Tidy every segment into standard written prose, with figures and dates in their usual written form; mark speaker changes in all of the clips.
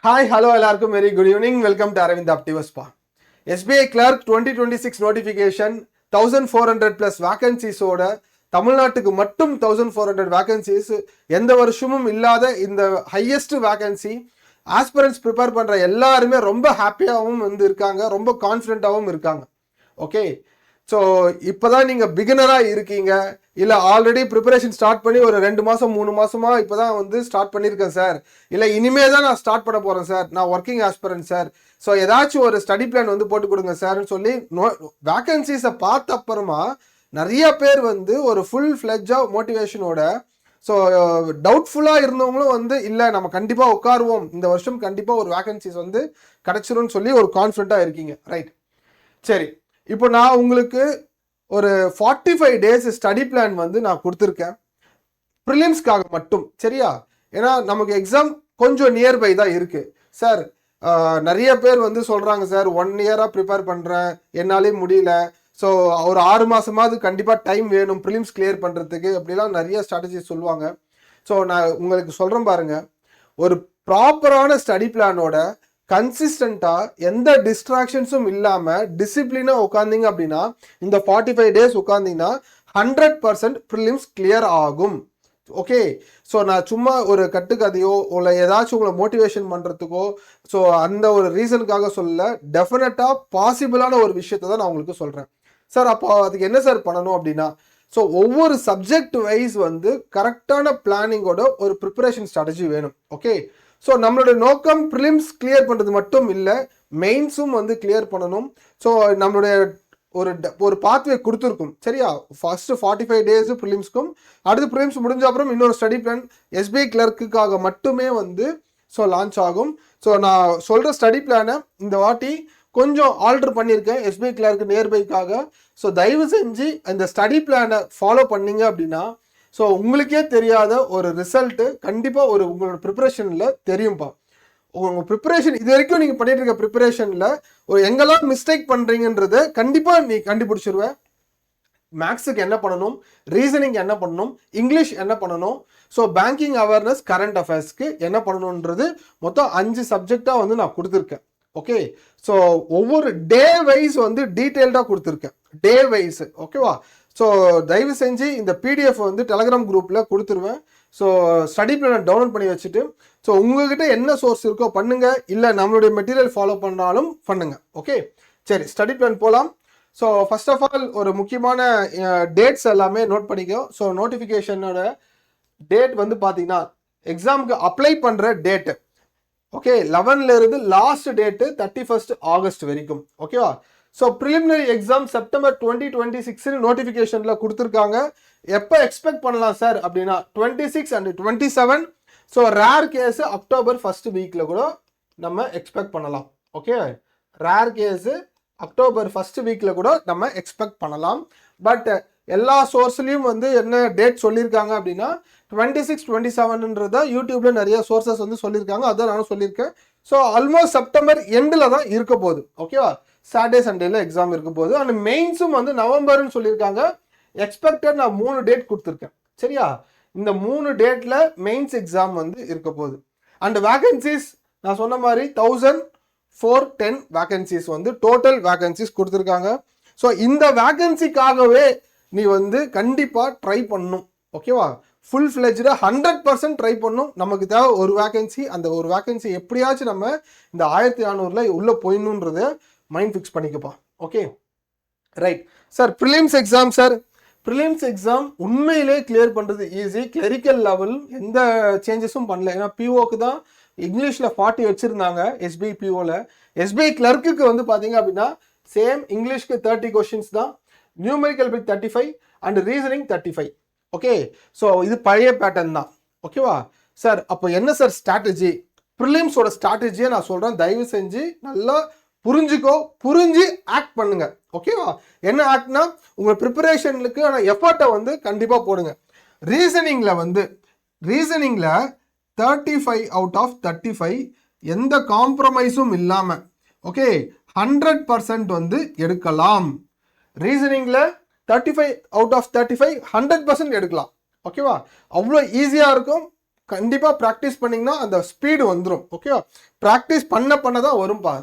Speaker 1: Hi hello எல்லாருக்கும் very good evening. Welcome to Aravind ஆப்டிவஸ்பா. SBI clerk 2026 notification 1400 plus வேகன்சிஸோட தமிழ்நாட்டுக்கு மட்டும் 1400 வேகன்சிஸ், எந்த வருஷமும் இல்லாத இந்த ஹையஸ்ட் வேகன்சி. ஆஸ்பிரன்ஸ் ப்ரிப்பேர் பண்ணுற எல்லாருமே ரொம்ப ஹாப்பியாகவும் வந்து இருக்காங்க, ரொம்ப கான்ஃபிடென்ட்டாகவும் இருக்காங்க. ஓகே, ஸோ இப்போ தான் நீங்கள் பிகினராக இருக்கீங்க, இல்லை ஆல்ரெடி ப்ரிப்பரேஷன் ஸ்டார்ட் பண்ணி ஒரு 2 மாதம் 3 மாதமாக இப்போ தான் வந்து ஸ்டார்ட் பண்ணியிருக்கேன் சார், இல்லை இனிமே தான் நான் ஸ்டார்ட் பண்ண போகிறேன் சார், நான் ஒர்க்கிங் ஆஸ்பிரன்ட் சார், ஸோ ஏதாச்சும் ஒரு ஸ்டடி பிளான் வந்து போட்டு கொடுங்க சார்னு சொல்லி வேகன்சிஸை பார்த்த அப்புறமா நிறைய பேர் வந்து ஒரு ஃபுல் ஃப்ளெட்ஜாக மோட்டிவேஷனோட, ஸோ டவுட்ஃபுல்லாக இருந்தவங்களும் வந்து இல்லை நம்ம கண்டிப்பாக உட்காருவோம், இந்த வருஷம் கண்டிப்பாக ஒரு வேகன்சிஸ் வந்து கிடச்சிரும்னு சொல்லி ஒரு கான்ஃபிடென்ட்டாக இருக்கீங்க. ரைட், சரி. இப்போ நான் உங்களுக்கு ஒரு 45 டேஸ் ஸ்டடி பிளான் வந்து நான் கொடுத்துருக்கேன் ப்ரிலிம்ஸ்க்காக மட்டும், சரியா? ஏன்னா நமக்கு எக்ஸாம் கொஞ்சம் நியர்பை தான் இருக்குது சார். நிறைய பேர் வந்து சொல்கிறாங்க சார் 1 இயராக ப்ரிப்பேர் பண்ணுறேன், என்னாலே முடியல, ஸோ ஒரு 6 மாதமாவது கண்டிப்பாக டைம் வேணும் ப்ரிலிம்ஸ் கிளியர் பண்ணுறதுக்கு, அப்படிலாம் நிறைய ஸ்ட்ராட்டஜி சொல்லுவாங்க. ஸோ நான் உங்களுக்கு சொல்கிறேன் பாருங்கள், ஒரு ப்ராப்பரான ஸ்டடி பிளானோட கன்சிஸ்டண்ட்டாக எந்த டிஸ்ட்ராக்ஷன்ஸும் இல்லாமல் டிசிப்ளினாக உட்காந்திங்க அப்படின்னா இந்த 45 டேஸ் உட்காந்திங்கன்னா 100% ப்ரிலிம்ஸ் கிளியர் ஆகும். ஓகே, ஸோ நான் சும்மா ஒரு கட்டுக்கதையோ இல்லை ஏதாச்சும் உங்களை மோட்டிவேஷன் பண்ணுறதுக்கோ ஸோ அந்த ஒரு ரீசனுக்காக சொல்ல, டெஃபினட்டாக பாசிபிளான ஒரு விஷயத்தை தான் நான் உங்களுக்கு சொல்கிறேன். சார் அப்போ அதுக்கு என்ன சார் பண்ணணும் அப்படின்னா, ஸோ ஒவ்வொரு சப்ஜெக்ட் வைஸ் வந்து கரெக்டான பிளானிங்கோட ஒரு ப்ரிப்பரேஷன் ஸ்ட்ராட்டஜி வேணும். ஓகே, ஸோ நம்மளோட நோக்கம் ப்ரிலிம்ஸ் கிளியர் பண்ணுறது மட்டும் இல்லை, மெயின்ஸும் வந்து கிளியர் பண்ணணும். ஸோ நம்மளுடைய ஒரு பாத்வே கொடுத்துருக்கும், சரியா? ஃபர்ஸ்ட்டு 45 டேஸ் ப்ரிலிம்ஸ்க்கும், அடுத்து ப்ரிலிம்ஸ் முடிஞ்ச அப்புறம் இன்னொரு ஸ்டடி பிளான் எஸ்பிஐ கிளர்க்குக்காக மட்டுமே வந்து ஸோ லான்ச் ஆகும். ஸோ நான் சொல்கிற ஸ்டடி பிளானை இந்த வாட்டி கொஞ்சம் ஆல்டர் பண்ணியிருக்கேன் எஸ்பிஐ கிளர்க்கு நியர்பைக்காக. ஸோ தயவு செஞ்சு அந்த ஸ்டடி பிளானை ஃபாலோ பண்ணீங்க அப்படின்னா ஸோ உங்களுக்கே தெரியாத ஒரு ரிசல்ட்டு கண்டிப்பாக உங்களோட ப்ரிப்பரேஷனில் தெரியும்ப்பா. உங்கள் ப்ரிப்பரேஷன் இது வரைக்கும் நீங்கள் பண்ணிட்டு இருக்க ப்ரிப்பரேஷனில் எங்கெல்லாம் மிஸ்டேக் பண்ணுறீங்கன்றதை கண்டிப்பாக நீ கண்டுபிடிச்சிருவேன். மேக்ஸுக்கு என்ன பண்ணணும், ரீசனிங் என்ன பண்ணணும், இங்கிலீஷ் என்ன பண்ணணும், ஸோ பேங்கிங் அவேர்னஸ், கரண்ட் அஃபேர்ஸ்க்கு என்ன பண்ணணுன்றது மொத்தம் 5 சப்ஜெக்டாக வந்து நான் கொடுத்துருக்கேன். ஓகே, ஸோ ஒவ்வொரு டே வைஸ் வந்து டீட்டெயில்டாக கொடுத்துருக்கேன், டே வைஸ். ஓகேவா? ஸோ தயவு செஞ்சு இந்த பிடிஎஃப் வந்து டெலகிராம் குரூப்பில் கொடுத்துருவேன். ஸோ ஸ்டடி பிளானை டவுன்லோட் பண்ணி வச்சுட்டு ஸோ உங்ககிட்ட என்ன சோர்ஸ் இருக்கோ பண்ணுங்கள், இல்லை நம்மளுடைய மெட்டீரியல் ஃபாலோ பண்ணாலும் பண்ணுங்கள். ஓகே, சரி, ஸ்டடி பிளான் போகலாம். ஸோ ஃபர்ஸ்ட் ஆஃப் ஆல் ஒரு முக்கியமான டேட்ஸ் எல்லாமே நோட் பண்ணிக்கோ. ஸோ நோட்டிஃபிகேஷனோட டேட் வந்து பார்த்தீங்கன்னா எக்ஸாமுக்கு அப்ளை பண்ணுற டேட்டு, ஓகே, 11ல இருந்து லாஸ்ட் டேட்டு 31 ஆகஸ்ட் வரைக்கும். ஓகேவா? ஸோ ப்ரிலிமினரி எக்ஸாம் செப்டம்பர் 2026 நோட்டிஃபிகேஷனில் கொடுத்துருக்காங்க. எப்போ எக்ஸ்பெக்ட் பண்ணலாம் சார் அப்படின்னா 26 and 27. So rare case October 1st வீக்கில் கூட நம்ம எக்ஸ்பெக்ட் பண்ணலாம். Okay, rare case October 1st வீக்கில் கூட நம்ம எக்ஸ்பெக்ட் பண்ணலாம். பட் எல்லா சோர்ஸ்லையும் வந்து என்ன டேட் சொல்லியிருக்காங்க அப்படின்னா 26, 27ன்றத யூடியூப்ல நிறைய சோர்சஸ் வந்து சொல்லியிருக்காங்க, அதான் நானும் சொல்லியிருக்கேன். ஸோ ஆல்மோஸ்ட் செப்டம்பர் எண்டில் தான் இருக்க போகுது. ஓகேவா? சாட்டர்டே சண்டேல எக்ஸாம் இருக்க போகுது. அண்ட் மெயின்ஸும் வந்து நவம்பர்னு சொல்லியிருக்காங்க. எக்ஸ்பெக்டட் நான் 3 டேட் கொடுத்துருக்கேன், சரியா? இந்த 3 டேட்டில் மெயின்ஸ் எக்ஸாம் வந்து இருக்க போகுது. அண்ட் வேகன்சிஸ் நான் சொன்ன மாதிரி 1410 வேகன்சிஸ் வந்து டோட்டல் வேகன்சிஸ் கொடுத்துருக்காங்க. ஸோ இந்த வேகன்சிக்காகவே நீ வந்து கண்டிப்பாக ட்ரை பண்ணணும். ஓகேவா? ஃபுல் ஃப்ளெஜ்டாக 100% ட்ரை பண்ணணும். நமக்கு தேவை ஒரு வேகன்சி, அந்த ஒரு வேகன்சி எப்படியாச்சும் நம்ம இந்த 1400 உள்ளே போயிடணுன்றதை மைண்ட் ஃபிக்ஸ் பண்ணிக்கப்பா. Okay, right sir. Prelims exam sir, prelims exam உண்மையிலே கிளியர் பண்ணுறது ஈஸி. கிளரிக்கல் லெவல் எந்த சேஞ்சஸும் பண்ணல. ஏன்னா பிஓக்கு தான் இங்கிலீஷில் 40 வச்சுருந்தாங்க எஸ்பிஐ பிஓவில். எஸ்பிஐ கிளர்க்குக்கு வந்து பார்த்தீங்க அப்படின்னா சேம் இங்கிலீஷ்க்கு 30 கொஷின்ஸ் தான், numerical bit 35 and reasoning 35. Okay, so இது பழைய பேட்டர்ன் தான். ஓகேவா சார்? அப்போ என்ன சார் ஸ்ட்ராட்டஜி? ப்ரிலிம்ஸோட ஸ்ட்ராட்டஜியை நான் சொல்கிறேன், தயவு செஞ்சு நல்லா புரிஞ்சுக்கோ, புரிஞ்சு ஆக்ட் பண்ணுங்க. ஓகேவா? என்ன ஆக்ட்னா உங்கள் ப்ரிப்பரேஷனுக்கு எஃபர்ட்டை வந்து கண்டிப்பாக போடுங்க. ரீசனிங்கில் 35 out of 35 எந்த காம்ப்ரமைஸும் இல்லாமல், ஓகே, 100% வந்து எடுக்கலாம். ரீசனிங்கில் 35 out of 35 100% எடுக்கலாம். ஓகேவா? அவ்வளோ ஈஸியாக இருக்கும். கண்டிப்பாக ப்ராக்டிஸ் பண்ணிங்கன்னா அந்த ஸ்பீடு வந்துடும். ஓகேவா? ப்ராக்டிஸ் பண்ண தான் வரும்பா.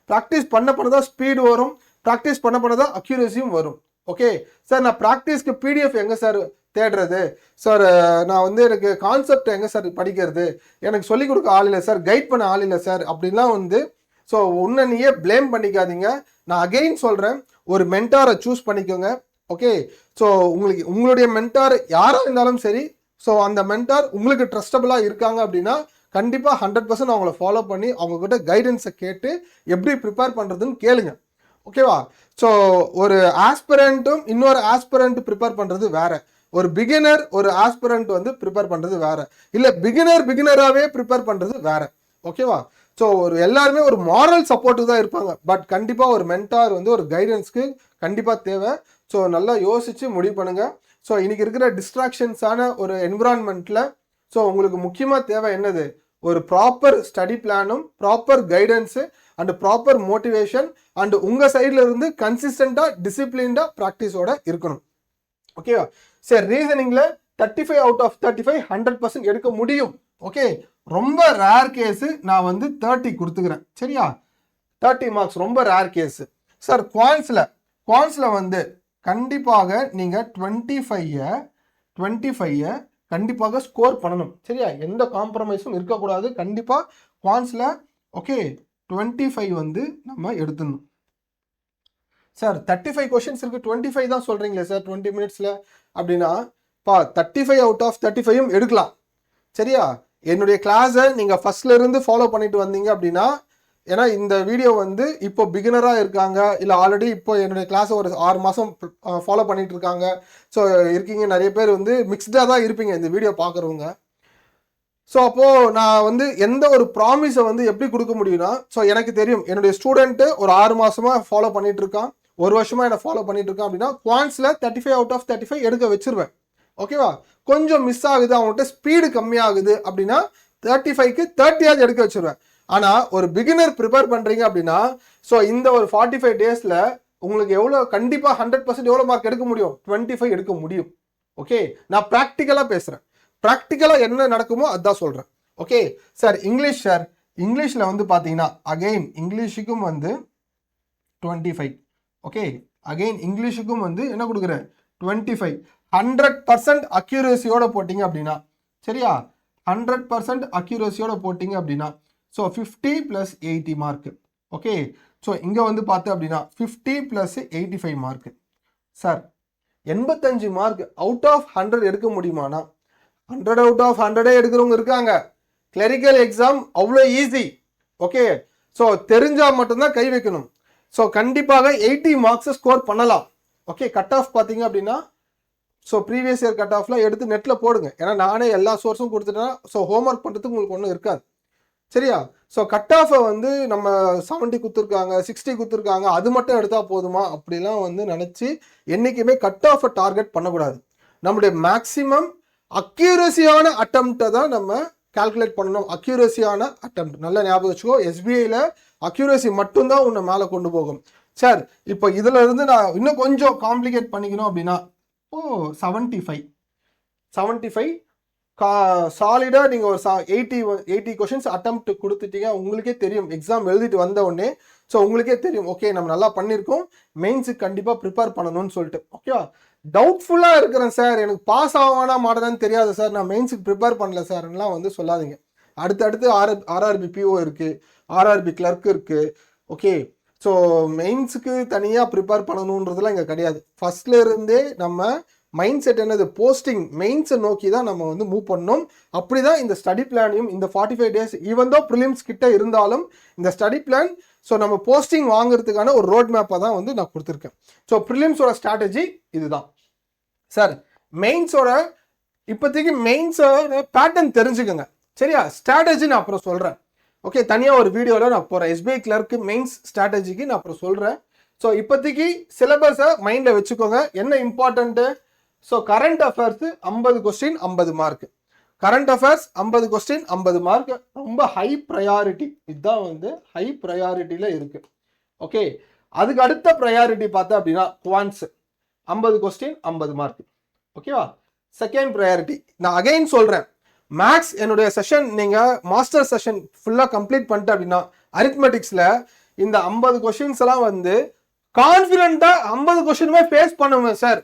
Speaker 1: ப்ராக்டிஸ் பண்ண தான் ஸ்பீடு வரும். ப்ராக்டிஸ் பண்ண தான் அக்யூரஸியும் வரும். ஓகே சார், நான் ப்ராக்டிஸ்க்கு பிடிஎஃப் எங்கே சார் தேடுறது சார்? நான் வந்து எனக்கு கான்செப்ட் எங்கே சார் படிக்கிறது? எனக்கு சொல்லிக் கொடுக்க ஆள் இல்லை சார், கைட் பண்ண ஆள் இல்லை சார் அப்படின்லாம் வந்து ஸோ உன்னை நீயே ப்ளேம் பண்ணிக்காதீங்க. நான் அகெயின் சொல்கிறேன், ஒரு மென்டாரை சூஸ் பண்ணிக்கோங்க. ஓகே, ஸோ உங்களுடைய மென்டார் யாராக இருந்தாலும் சரி, ஸோ அந்த மென்டார் உங்களுக்கு ட்ரஸ்டபுளாக இருக்காங்க அப்படின்னா கண்டிப்பாக 100% அவங்கள ஃபாலோ பண்ணி அவங்கக்கிட்ட கைடன்ஸை கேட்டு எப்படி ப்ரிப்பேர் பண்ணுறதுன்னு கேளுங்க. ஓகேவா? ஸோ ஒரு ஆஸ்பிரண்ட்டும் இன்னொரு ஆஸ்பிரண்ட் ப்ரிப்பேர் பண்ணுறது வேற, ஒரு பிகினர் ஒரு ஆஸ்பிரண்ட் வந்து ப்ரிப்பேர் பண்ணுறது வேற, இல்லை பிகினராகவே ப்ரிப்பேர் பண்ணுறது வேற. ஓகேவா? ஸோ ஒரு எல்லாருமே ஒரு மாரல் சப்போர்ட்டுக்கு தான் இருப்பாங்க. பட் கண்டிப்பாக ஒரு மென்டார் வந்து ஒரு கைடன்ஸ்க்கு கண்டிப்பாக தேவை. ஸோ நல்லா யோசித்து முடிவு பண்ணுங்கள். ஸோ இன்றைக்கி இருக்கிற டிஸ்ட்ராக்ஷன்ஸான ஒரு என்விரான்மெண்ட்டில் ஸோ உங்களுக்கு முக்கியமாக தேவை என்னது? ஒரு ப்ராப்பர் ஸ்டடி பிளானும் proper guidance and proper motivation and உங்கள் சைடில் இருந்து கன்சிஸ்டண்ட்டாக டிசிப்ளின்டாக ப்ராக்டிஸோட இருக்கணும். ஓகேவா? சரி, ரீசனிங்கில் 35 out of 35 100% எடுக்க முடியும். ஓகே, ரொம்ப ரேர் கேஸு நான் வந்து 30 கொடுத்துக்கிறேன். சரியா? 30 மார்க்ஸ் ரொம்ப ரேர் கேஸு. சார் குவான்ஸில் வந்து கண்டிப்பாக நீங்கள் 25 கண்டிப்பாக ஸ்கோர் பண்ணணும். சரியா? எந்த காம்ப்ரமைஸும் இருக்கக்கூடாது. கண்டிப்பாக குவான்ஸில் ஓகே 25 வந்து நம்ம எடுத்துடணும். சார் 35 கொஷின்ஸ் இருக்குது, 25 தான் சொல்கிறீங்களே சார் 20 மினிட்ஸில் அப்படின்னா 35 out of 35 எடுக்கலாம். சரியா? என்னுடைய கிளாஸை நீங்கள் ஃபர்ஸ்ட்லேருந்து ஃபாலோ பண்ணிட்டு வந்தீங்க அப்படின்னா, ஏன்னா இந்த வீடியோ வந்து இப்போ பிகினராக இருக்காங்க, இல்லை ஆல்ரெடி இப்போ என்னுடைய கிளாஸை ஒரு 6 மாதம் ஃபாலோ பண்ணிட்டு இருக்காங்க, ஸோ இருக்கீங்க, நிறைய பேர் வந்து மிக்ஸ்டாக தான் இருப்பீங்க இந்த வீடியோ பார்க்குறவங்க. ஸோ அப்போது நான் வந்து எந்த ஒரு ப்ராமிஸை வந்து எப்படி கொடுக்க முடியும்னா, ஸோ எனக்கு தெரியும் என்னுடைய ஸ்டூடெண்ட்டு ஒரு 6 மாதமாக ஃபாலோ பண்ணிட்டு இருக்கான், 1 வருஷமாக என்னை ஃபாலோ பண்ணிட்டு இருக்கான் அப்படின்னா குவான்ஸில் 35 out of 35 எடுக்க வச்சிருவேன். ஓகேவா? கொஞ்சம் மிஸ் ஆகுது, அவங்கள்ட்ட ஸ்பீடு கம்மியாகுது அப்படின்னா 35க்கு 30 எடுக்க வச்சிருவேன். ஆனால் ஒரு பிகினர் ப்ரிப்பேர் பண்ணுறீங்க அப்படின்னா ஸோ இந்த ஒரு 45 டேஸில் உங்களுக்கு எவ்வளோ கண்டிப்பாக 100% எவ்வளோ மார்க் எடுக்க முடியும்? 25 எடுக்க முடியும். ஓகே, நான் ப்ராக்டிக்கலாக பேசுகிறேன். ப்ராக்டிக்கலாக என்ன நடக்குமோ அதுதான் சொல்கிறேன். ஓகே சார், இங்கிலீஷ் சார், இங்கிலீஷில் வந்து பார்த்தீங்கன்னா அகெயின் இங்கிலீஷுக்கும் வந்து 25. ஓகே, அகெயின் இங்கிலீஷுக்கும் வந்து என்ன கொடுக்குறேன்? 25. 100% அக்யூரேசியோட போட்டிங்க அப்படின்னா, சரியா? 100% அக்யூரேசியோட போட்டிங்க அப்படின்னா ஸோ 50 + 80 மார்க்கு. ஓகே, ஸோ இங்கே வந்து பார்த்து அப்படின்னா 50 + 85 mark. Sir 85 mark out of 100 எடுக்க முடியுமானா? 100 out of 100 எடுக்கிறவங்க இருக்காங்க. கிளரிக்கல் எக்ஸாம் அவ்வளோ ஈஸி. ஓகே, ஸோ தெரிஞ்சால் மட்டும்தான் கை வைக்கணும். ஸோ கண்டிப்பாக 80 மார்க்ஸை ஸ்கோர் பண்ணலாம். ஓகே, கட் ஆஃப் பார்த்தீங்க அப்படின்னா ஸோ ப்ரீவியஸ் இயர் கட் ஆஃப்லாம் எடுத்து நெட்டில் போடுங்க. ஏன்னா நானே எல்லா சோர்ஸும் கொடுத்துட்டேன்னா ஸோ ஹோம்ஒர்க் பண்ணுறதுக்கு உங்களுக்கு ஒன்றும் இருக்காது. சரியா? ஸோ கட் ஆஃபை வந்து நம்ம 70 கொடுத்துருக்காங்க, 60 கொடுத்துருக்காங்க, அது மட்டும் எடுத்தால் போதுமா அப்படிலாம் வந்து நினச்சி என்றைக்குமே கட் ஆஃபை டார்கெட் பண்ணக்கூடாது. நம்முடைய மேக்ஸிமம் அக்யூரஸியான அட்டம்ப்டை தான் நம்ம கால்குலேட் பண்ணணும். அக்யூரஸியான அட்டம்ப்ட் நல்லா ஞாபகம் வச்சுக்கோ. எஸ்பிஐயில் அக்யூரஸி மட்டும்தான் உன்னை மேலே கொண்டு போகும். சார் இப்போ இதில் இருந்து நான் இன்னும் கொஞ்சம் காம்ப்ளிகேட் பண்ணிக்கணும் அப்படின்னா 75 சாலிடாக நீங்கள் ஒரு 80 கொஷின்ஸ் அட்டம்ப்ட் கொடுத்துட்டீங்க. உங்களுக்கே தெரியும் எக்ஸாம் எழுதிட்டு வந்த உடனே ஸோ உங்களுக்கே தெரியும் ஓகே நம்ம நல்லா பண்ணியிருக்கோம், மெயின்ஸுக்கு கண்டிப்பாக ப்ரிப்பேர் பண்ணணும்னு சொல்லிட்டு. ஓகேவா? டவுட்ஃபுல்லாக இருக்கிறேன் சார், எனக்கு பாஸ் ஆவானா மாட்டேன்னு தெரியாது சார், நான் மெயின்ஸுக்கு ப்ரிப்பேர் பண்ணல சார்லாம் வந்து சொல்லாதீங்க. அடுத்தடுத்து ஆர்ஆர்பி பிஓ இருக்குது, ஆர்ஆர்பி கிளர்க் இருக்குது. ஓகே, ஸோ மெயின்ஸுக்கு தனியாக ப்ரிப்பேர் பண்ணணுன்றதுலாம் இங்கே கிடையாது. ஃபர்ஸ்ட்ல இருந்தே நம்ம மைண்ட் செட் என்னது? போஸ்டிங் மெயின்ஸை நோக்கி தான் நம்ம வந்து மூவ் பண்ணணும். அப்படி தான் இந்த ஸ்டடி பிளானையும் இந்த 45 டேஸ் ஈவன் தோ ப்ரிலிம்ஸ் கிட்ட இருந்தாலும் இந்த ஸ்டடி பிளான் ஸோ நம்ம போஸ்டிங் வாங்குறதுக்கான ஒரு ரோட் மேப்பை தான் வந்து நான் கொடுத்துருக்கேன். ஸோ ப்ரிலிம்ஸோட ஸ்ட்ராட்டஜி இதுதான். சார் மெயின்ஸோட இப்போதைக்கு மெயின்ஸோட பேட்டர்ன் தெரிஞ்சுக்கோங்க. சரியா? ஸ்ட்ராட்டஜி நான் அப்புறம் சொல்கிறேன். ஓகே, தனியாக ஒரு வீடியோவில் நான் போகிறேன். எஸ்பிஐ கிளர்க்கு மெயின்ஸ் ஸ்ட்ராட்டஜிக்கு நான் அப்புறம் சொல்கிறேன். ஸோ இப்போதைக்கு சிலபஸை மைண்டில் வச்சுக்கோங்க. என்ன important? So current affairs 50 question 50 mark. Current affairs 50 question 50 mark ரொம்ப ஹை ப்ரையாரிட்டி. இதுதான் வந்து ஹை ப்ரையாரிட்டியில் இருக்குது. ஓகே, அதுக்கு அடுத்த ப்ரையாரிட்டி பார்த்தா அப்படின்னா குவான்ஸ் 50 கொஸ்டின் 50 மார்க். ஓகேவா? செகண்ட் ப்ரையாரிட்டி நான் அகைன் சொல்கிறேன், மேக்ஸ் என்னுடைய செஷன் நீங்கள் மாஸ்டர் செஷன் ஃபுல்லாக கம்ப்ளீட் பண்ணிட்டு அப்படின்னா அரித்மெட்டிக்ஸில் இந்த 50 கொஷின்ஸ் எல்லாம் வந்து கான்ஃபிடென்ட்டாக 50 கொஷினுமே ஃபேஸ் பண்ணுவேன் சார்.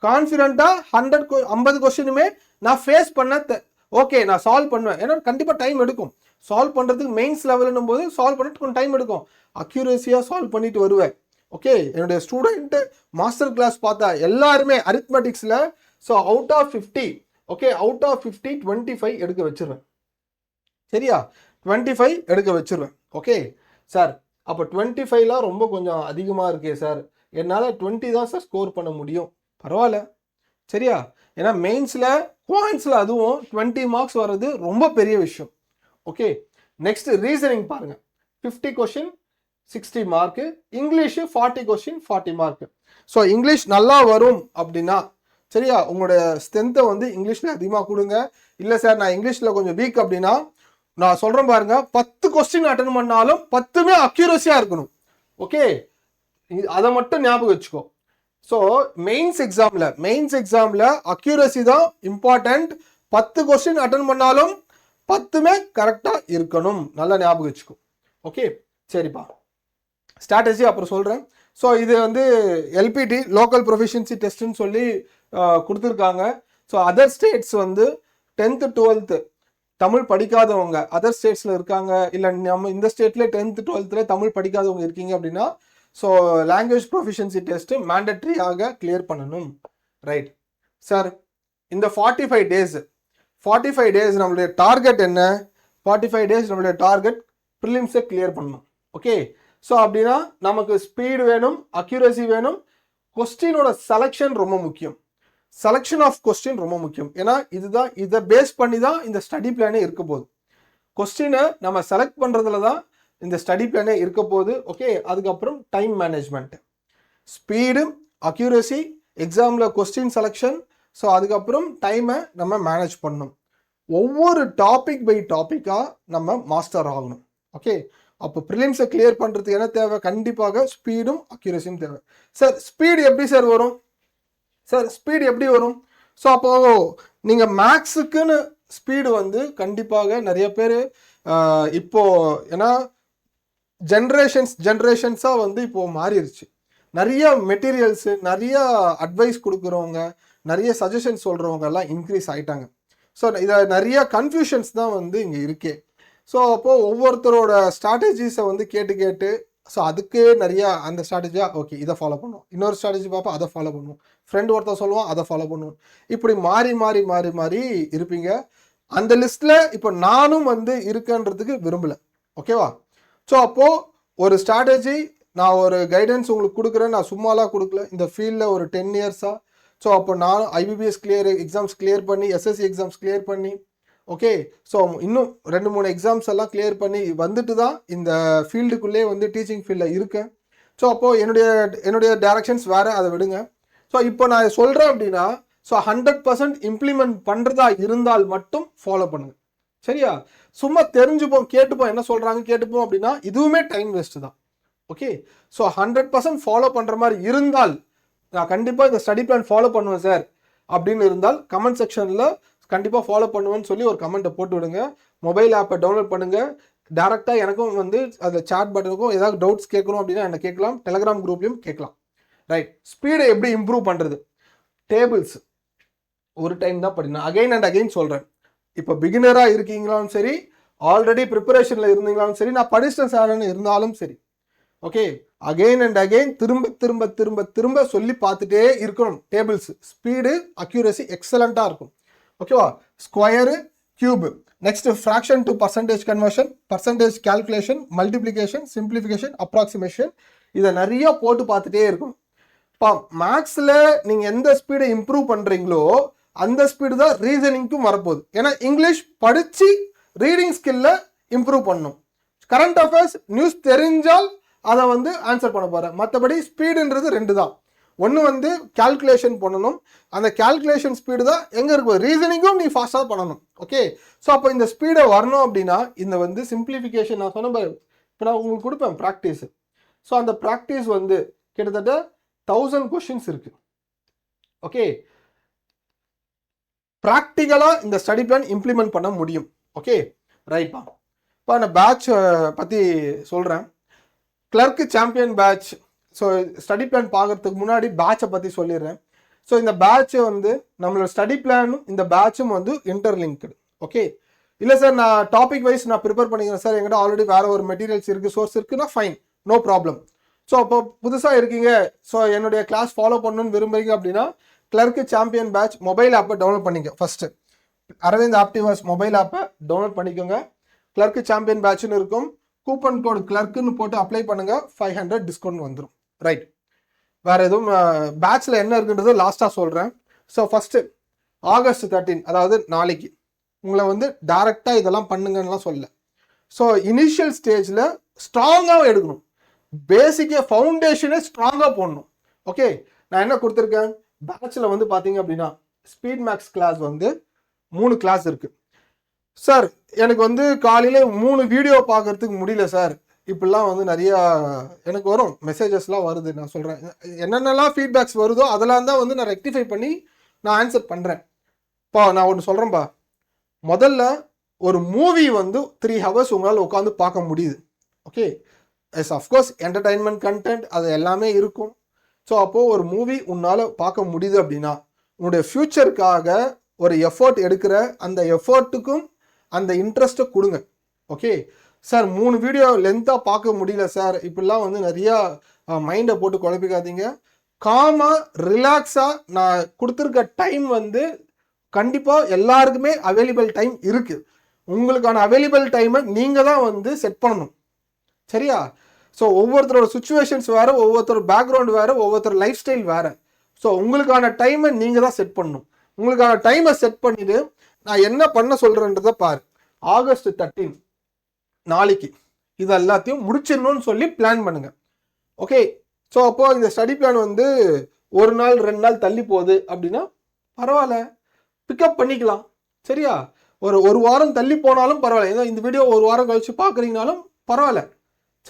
Speaker 1: கான்ஃபிடென்ட்டாக 50 கொஷினுமே நான் ஃபேஸ் பண்ண ஓகே நான் சால்வ் பண்ணுவேன். ஏன்னா கண்டிப்பாக டைம் எடுக்கும். சால்வ் பண்ணுறதுக்கு மெயின்ஸ் லெவல்னும் போது சால்வ் பண்ணிட்டு கொஞ்சம் டைம் எடுக்கும். அக்யூரேசியாக சால்வ் பண்ணிட்டு வருவேன். ஓகே, என்னுடைய ஸ்டூடெண்ட்டு மாஸ்டர் கிளாஸ் பார்த்தா எல்லாருமே அரித்மெட்டிக்ஸில் so out of 50 okay out of 50 25 எடுக்க வச்சிருவேன். சரியா, 25 எடுக்க வச்சிருவேன். ஓகே சார், அப்போ 25லாம் ரொம்ப கொஞ்சம் அதிகமாக இருக்கே சார், என்னால் 20 தான் சார் ஸ்கோர் பண்ண முடியும். பரவாயில்ல, சரியா. ஏன்னா மெயின்ஸில் குவான்ஸில் அதுவும் 20 மார்க்ஸ் வர்றது ரொம்ப பெரிய விஷயம். ஓகே, நெக்ஸ்ட் ரீசனிங் பாருங்க. 50 question 60 mark, English 40 question 40 mark. So English நல்லா வரும் அப்படின்னா சரியா, உங்களுடைய ஸ்ட்ரென்த்தை வந்து இங்கிலீஷில் அதிகமாக கொடுங்க. இல்லை சார் நான் இங்கிலீஷில் கொஞ்சம் வீக் அப்படின்னா நான் சொல்கிறேன் பாருங்க, 10 கொஸ்டின் அட்டன் பண்ணாலும் 10மே அக்யூரஸியாக இருக்கணும். ஓகே, அதை மட்டும் ஞாபகம் வச்சுக்கோ. ஸோ மெயின்ஸ் எக்ஸாமில் அக்யூரஸி தான் இம்பார்ட்டன்ட். 10 கொஸ்டின் அட்டன் பண்ணாலும் 10மே கரெக்டாக இருக்கணும். நல்லா ஞாபகம் வச்சுக்கோ. ஓகே சரிப்பா, ஸ்ட்ராட்டஜி அப்புறம் சொல்கிறேன். ஸோ இது வந்து எல்பிடி லோக்கல் ப்ரொஃபிஷியன்சி டெஸ்ட்டுன்னு சொல்லி கொடுத்துருக்காங்க. ஸோ அதர் ஸ்டேட்ஸ் வந்து 10th 12th தமிழ் படிக்காதவங்க அதர் ஸ்டேட்ஸில் இருக்காங்க, இல்லை நம்ம இந்த ஸ்டேட்டில் 10th 12th தமிழ் படிக்காதவங்க இருக்கீங்க அப்படின்னா ஸோ லாங்குவேஜ் ப்ரொஃபிஷியன்சி டெஸ்ட்டு மேண்டட்ரியாக கிளியர் பண்ணணும். ரைட் சார், இந்த 45 டேஸ் நம்மளுடைய டார்கெட் என்ன? 45 டேஸ் நம்மளுடைய டார்கெட் ப்ரிலிம்ஸை கிளியர் பண்ணணும். ஓகே, ஸோ அப்படின்னா நமக்கு ஸ்பீடு வேணும், அக்யூரசி வேணும், கொஸ்டினோட செலெக்ஷன் ரொம்ப முக்கியம். செலெக்ஷன் ஆஃப் கொஸ்டின் ரொம்ப முக்கியம். ஏன்னா இதை பேஸ் பண்ணி தான் இந்த ஸ்டடி பிளானே இருக்க போகுது. கொஸ்டினை நம்ம செலக்ட் பண்ணுறதுல தான் இந்த ஸ்டடி பிளானே இருக்க போகுது. ஓகே, அதுக்கப்புறம் டைம் மேனேஜ்மெண்ட், ஸ்பீடு, அக்யூரசி, எக்ஸாமில் கொஸ்டின் செலெக்ஷன், ஸோ அதுக்கப்புறம் டைமை நம்ம மேனேஜ் பண்ணணும். ஒவ்வொரு டாபிக் பை டாப்பிக்காக நம்ம மாஸ்டர் ஆகணும். ஓகே, அப்போ ப்ரிலிம்ஸை கிளியர் பண்ணுறதுக்கு என்ன தேவை? கண்டிப்பாக ஸ்பீடும் அக்யூரஸியும் தேவை. சார் ஸ்பீடு எப்படி சார் வரும்? ஸோ அப்போது நீங்கள் மேக்ஸுக்குன்னு ஸ்பீடு வந்து கண்டிப்பாக நிறைய பேர் இப்போது ஏன்னா ஜென்ரேஷன்ஸாக வந்து இப்போது மாறிடுச்சு. நிறைய மெட்டீரியல்ஸு, நிறைய அட்வைஸ் கொடுக்குறவங்க, நிறைய சஜஷன்ஸ் சொல்கிறவங்க எல்லாம் இன்க்ரீஸ் ஆகிட்டாங்க. ஸோ இதை நிறைய கன்ஃபியூஷன்ஸ் தான் வந்து இங்கே இருக்கே. ஸோ அப்போது ஒவ்வொருத்தரோட ஸ்ட்ராட்டஜிஸை வந்து கேட்டு ஸோ அதுக்கு நிறைய அந்த ஸ்ட்ராட்டஜியாக ஓகே இதை ஃபாலோ பண்ணுவோம், இன்னொரு ஸ்ட்ராட்டஜி பார்ப்போம் அதை ஃபாலோ பண்ணுவோம், ஃப்ரெண்ட் ஒருத்தர் சொல்லுவோம் அதை ஃபாலோ பண்ணுவோம், இப்படி மாறி இருப்பீங்க. அந்த லிஸ்ட்டில் இப்போ நானும் வந்து இருக்கன்றதுக்கு விரும்பலை. ஓகேவா? ஸோ அப்போது ஒரு ஸ்ட்ராட்டஜி, நான் ஒரு கைடன்ஸ் உங்களுக்கு கொடுக்குறேன், நான் சும்மாலாம் கொடுக்கல, இந்த ஃபீல்டில் ஒரு 10 இயர்ஸாக. ஸோ அப்போ நான் ஐபிபிஎஸ் எக்ஸாம்ஸ் கிளியர் பண்ணி, எஸ்எஸ்சி எக்ஸாம்ஸ் கிளியர் பண்ணி, ஓகே ஸோ இன்னும் 2-3 எக்ஸாம்ஸ் எல்லாம் கிளியர் பண்ணி வந்துட்டு தான் இந்த ஃபீல்டுக்குள்ளே வந்து டீச்சிங் ஃபீல்டில் இருக்கேன். ஸோ அப்போது என்னுடைய டைரக்ஷன்ஸ் வேறு, அதை விடுங்க. ஸோ இப்போ நான் சொல்கிறேன் அப்படின்னா ஸோ 100% இம்ப்ளிமெண்ட் பண்ணுறதா இருந்தால் மட்டும் ஃபாலோ பண்ணுங்கள். சரியா? சும்மா தெரிஞ்சுப்போம், கேட்டுப்போம், என்ன சொல்கிறாங்க கேட்டுப்போம் அப்படின்னா இதுவுமே டைம் வேஸ்ட்டு தான். ஓகே, ஸோ 100% ஃபாலோ பண்ணுற மாதிரி இருந்தால் நான் கண்டிப்பாக இந்த ஸ்டடி பிளான் ஃபாலோ பண்ணுவேன் சார் அப்படின்னு இருந்தால் கமெண்ட் செக்ஷனில் கண்டிப்பாக ஃபாலோ பண்ணுவேன்னு சொல்லி ஒரு கமெண்ட்டை போட்டு விடுங்க. மொபைல் ஆப்பை டவுன்லோட் பண்ணுங்கள். டேரெக்டாக எனக்கும் வந்து அதில் சாட் பட்டனுக்கும் ஏதாவது டவுட்ஸ் கேட்கணும் அப்படின்னா என்ன கேட்கலாம், டெலகிராம் குரூப்லையும் கேட்கலாம். ரைட், ஸ்பீடை எப்படி இம்ப்ரூவ் பண்ணுறது? டேபிள்ஸ் ஒரு டைம் தான் படிக்கணும். அகைன் அண்ட் அகைன் சொல்கிறேன், இப்போ பிகினராக இருக்கீங்களாலும் சரி, ஆல்ரெடி ப்ரிப்பரேஷனில் இருந்தீங்களாலும் சரி, நான் படிச்சிட்டேன் சார்னு இருந்தாலும் சரி, ஓகே அகைன் அண்ட் அகைன் திரும்ப சொல்லி பார்த்துட்டே இருக்கணும். டேபிள்ஸ், ஸ்பீடு, அக்யூரசி எக்ஸலண்ட்டாக இருக்கும். ஓகேவா? Square, cube, next fraction to percentage conversion, percentage calculation, multiplication, simplification, approximation, இதை நிறைய போட்டு பார்த்துட்டே இருக்கும். இப்போ மேக்ஸில் நீங்கள் எந்த ஸ்பீடை இம்ப்ரூவ் பண்ணுறீங்களோ அந்த ஸ்பீடு தான் ரீசனிங்க்கும் வரப்போகுது. ஏன்னா இங்கிலீஷ் படித்து ரீடிங் ஸ்கில்ல இம்ப்ரூவ் பண்ணணும். கரண்ட் அஃபேர்ஸ் நியூஸ் தெரிஞ்சால் அதை வந்து ஆன்சர் பண்ண போகிறேன். மற்றபடி ஸ்பீடுன்றது 2 தான். ஒன்று வந்து கால்குலேஷன் பண்ணணும், அந்த கால்குலேஷன் ஸ்பீடு தான் எங்கே இருக்கும், ரீசனிங்கும் நீ ஃபாஸ்ட்டாக பண்ணணும். ஓகே, ஸோ அப்போ இந்த ஸ்பீடை வரணும் அப்படின்னா இந்த வந்து சிம்பிளிஃபிகேஷன் நான் சொன்ன இப்போ நான் உங்களுக்கு கொடுப்பேன் ப்ராக்டிஸ். ஸோ அந்த ப்ராக்டிஸ் வந்து கிட்டத்தட்ட 1000 கொஷின்ஸ் இருக்குது. ஓகே, ப்ராக்டிக்கலாக இந்த ஸ்டடி பிளான் இம்ப்ளிமெண்ட் பண்ண முடியும். ஓகே ரைட்ப்பா. இப்போ நான் பேட்ச் பற்றி சொல்கிறேன். Clerk champion batch. So study plan பார்க்கறதுக்கு முன்னாடி பேட்சை பற்றி சொல்லிடுறேன். ஸோ இந்த பேட்ச் வந்து நம்மளோட ஸ்டடி பிளானும் இந்த பேட்சும் வந்து இன்டர்லிங்க்டு. ஓகே, இல்லை சார் நான் டாபிக் வைஸ் நான் ப்ரிப்பேர் பண்ணிக்கிறேன் சார், எங்கிட்ட ஆல்ரெடி வேறு ஒரு மெட்டீரியல்ஸ் இருக்குது, சோர்ஸ் இருக்குன்னா ஃபைன், நோ ப்ராப்ளம். ஸோ அப்போ புதுசாக இருக்கீங்க, ஸோ என்னுடைய கிளாஸ் ஃபாலோ பண்ணணும்னு விரும்புறீங்க அப்படின்னா கிளர்க்கு சாம்பியன் பேட்ச் மொபைல் ஆப்பை டவுன்லோட் பண்ணிக்க. ஃபஸ்ட்டு அரவிந்த் ஆப்டிவர்ஸ் மொபைல் ஆப்பை டவுன்லோட் பண்ணிக்கோங்க. கிளர்க்கு சாம்பியன் பேட்ச்னு இருக்கும். கூப்பன் கோடு கிளர்க்குன்னு போட்டு அப்ளை பண்ணுங்கள், 500 டிஸ்கவுண்ட் வந்துடும். ரைட், வேறு எதுவும் பேட்ச்சில் என்ன இருக்குன்றது லாஸ்ட்டாக சொல்கிறேன். ஸோ ஃபஸ்ட்டு August 13, அதாவது நாளைக்கு உங்களை வந்து டைரெக்டாக இதெல்லாம் பண்ணுங்கன்னெலாம் சொல்லல. ஸோ இனிஷியல் ஸ்டேஜில் ஸ்ட்ராங்காக எடுக்கணும். பேசிக்காக ஃபவுண்டேஷனே ஸ்ட்ராங்காக போடணும். ஓகே, நான் என்ன கொடுத்துருக்கேன் பேட்சில் வந்து பார்த்தீங்க அப்படின்னா ஸ்பீட் மேக்ஸ் கிளாஸ் வந்து 3 கிளாஸ் இருக்குது சார். எனக்கு வந்து காலையில் 3 வீடியோ பார்க்கறதுக்கு முடியல சார், இப்படிலாம் வந்து நிறையா எனக்கு வரும், மெசேஜஸ்லாம் வருது. நான் சொல்கிறேன் என்னென்னலாம் ஃபீட்பேக்ஸ் வருதோ அதெல்லாம் தான் வந்து நான் ரெக்டிஃபை பண்ணி நான் ஆன்சர் பண்ணுறேன். இப்போ நான் ஒன்று சொல்கிறேன்ப்பா, முதல்ல ஒரு மூவி வந்து 3 hours உங்களால் உட்காந்து பார்க்க முடியுது. Okay, yes of course entertainment content அது எல்லாமே இருக்கும். ஸோ அப்போது ஒரு மூவி உன்னால் பார்க்க முடியுது அப்படின்னா உன்னுடைய ஃப்யூச்சருக்காக ஒரு எஃபர்ட் எடுக்கிற அந்த எஃபர்ட்டுக்கும் அந்த இன்ட்ரெஸ்ட்டை கொடுங்க. ஓகே சார், 3 வீடியோ லென்த்தாக பார்க்க முடியல சார், இப்படிலாம் வந்து நிறையா மைண்டை போட்டு குழப்பிக்காதீங்க. காமாக ரிலாக்ஸாக நான் கொடுத்துருக்க டைம் வந்து கண்டிப்பாக எல்லாருக்குமே அவைலபிள் டைம் இருக்குது. உங்களுக்கான அவைலபிள் டைமை நீங்கள் தான் வந்து செட் பண்ணணும். சரியா? ஸோ ஒவ்வொருத்தரோட சுச்சுவேஷன்ஸ் வேறு, ஒவ்வொருத்தரோட பேக்ரவுண்ட் வேறு, ஒவ்வொருத்தர் லைஃப் ஸ்டைல் வேறு. ஸோ உங்களுக்கான டைமை நீங்கள் தான் செட் பண்ணணும். உங்களுக்கான டைமை செட் பண்ணிவிட்டு நான் என்ன பண்ண சொல்கிறேன்றதை பாரு. August 13 நாளைக்கு இது எல்லாத்தையும் முடிச்சிடணும்னு சொல்லி பிளான் பண்ணுங்கள். ஓகே, ஸோ அப்போது இந்த ஸ்டடி பிளான் வந்து 1 நாள் 2 நாள் தள்ளி போகுது அப்படின்னா பரவாயில்ல, பிக்கப் பண்ணிக்கலாம். சரியா? ஒரு வாரம் தள்ளி போனாலும் பரவாயில்ல, ஏன்னா இந்த வீடியோ 1 வாரம் கழிச்சு பார்க்குறீங்கனாலும் பரவாயில்ல.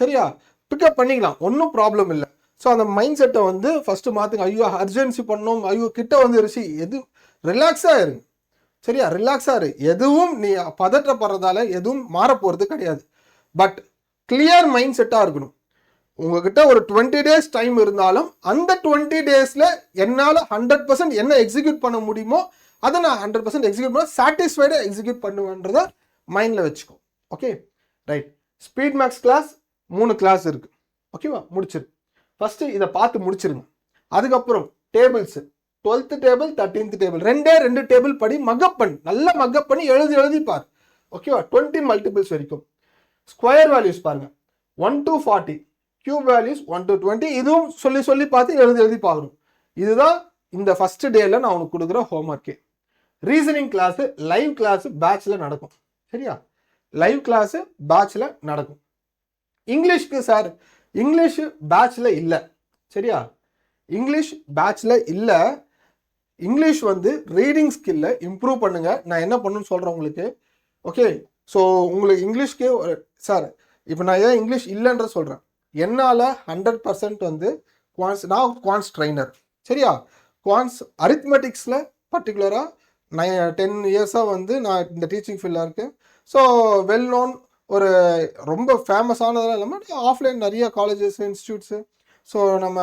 Speaker 1: சரியா? பிக்கப் பண்ணிக்கலாம், ஒன்றும் ப்ராப்ளம் இல்லை. ஸோ அந்த மைண்ட் செட்டை வந்து ஃபஸ்ட்டு மாற்றுங்க. ஐயோ அர்ஜென்சி பண்ணணும், ஐயோ கிட்ட வந்துருச்சு, எது ரிலாக்ஸாக இருங்க. சரியா? ரிலாக்ஸாக இரு. எதுவும் நீ பதற்றப்படுறதால எதுவும் மாறப்போகிறது கிடையாது. பட் கிளியர் மைண்ட் செட்டாக இருக்கணும். உங்ககிட்ட ஒரு 20 days டைம் இருந்தாலும் அந்த 20 daysல என்னால் 100% என்ன எக்ஸிக்யூட் பண்ண முடியுமோ அதை நான் 100% எக்ஸிக்யூட் பண்ண சாட்டிஸ்ஃபைடாக எக்ஸிக்யூட் பண்ணுவேன்றதை மைண்டில் வச்சுக்கோ. Okay right. Speed maths class 3 class இருக்குது. ஓகேவா? முடிச்சிரு. ஃபஸ்ட்டு இதை பார்த்து முடிச்சிருங்க. அதுக்கப்புறம் tables 12th table 13th table 2 table படி மக்கப் பண்ணி நல்லா மக்கப் பண்ணி எழுதி பார். ஓகேவா? 20 மல்டிபிள்ஸ் வரைக்கும். ஸ்கொயர் வேல்யூஸ் பாருங்கள், 1 to 40, கியூப் வேல்யூஸ் 1 to 20, இதுவும் சொல்லி பார்த்து எழுதி பார்க்கணும். இதுதான் இந்த ஃபஸ்ட் டேல நான் உனக்கு கொடுக்குற ஹோம்ஒர்க்கே. ரீசனிங் கிளாஸு லைவ் கிளாஸு பேட்சில் நடக்கும். சரியா? லைவ் கிளாஸு பேட்சில் நடக்கும். இங்கிலீஷ்க்கு சார் இங்கிலீஷு பேட்சில் இல்லை. சரியா? இங்கிலீஷ் பேட்சில் இல்லை. இங்கிலீஷ் வந்து ரீடிங் ஸ்கில்லை இம்ப்ரூவ் பண்ணுங்கள். நான் என்ன பண்ணுன்னு சொல்கிறேன் உங்களுக்கு. ஓகே, ஸோ உங்களுக்கு இங்கிலீஷ்க்கு சார் இப்போ நான் ஏன் இங்கிலீஷ் இல்லைன்ற சொல்கிறேன். என்னால் 100% வந்து நான் குவான்ஸ் ட்ரைனர். சரியா? குவான்ஸ் அரித்மெட்டிக்ஸில் பர்டிகுலராக 10 இயர்ஸாக வந்து நான் இந்த டீச்சிங் ஃபீல்டில் இருக்கேன். ஸோ வெல் நோன், ஒரு ரொம்ப ஃபேமஸானதெல்லாம் இல்லாமல் ஆஃப்லைன் நிறைய காலேஜஸ் இன்ஸ்டியூட்ஸு. ஸோ நம்ம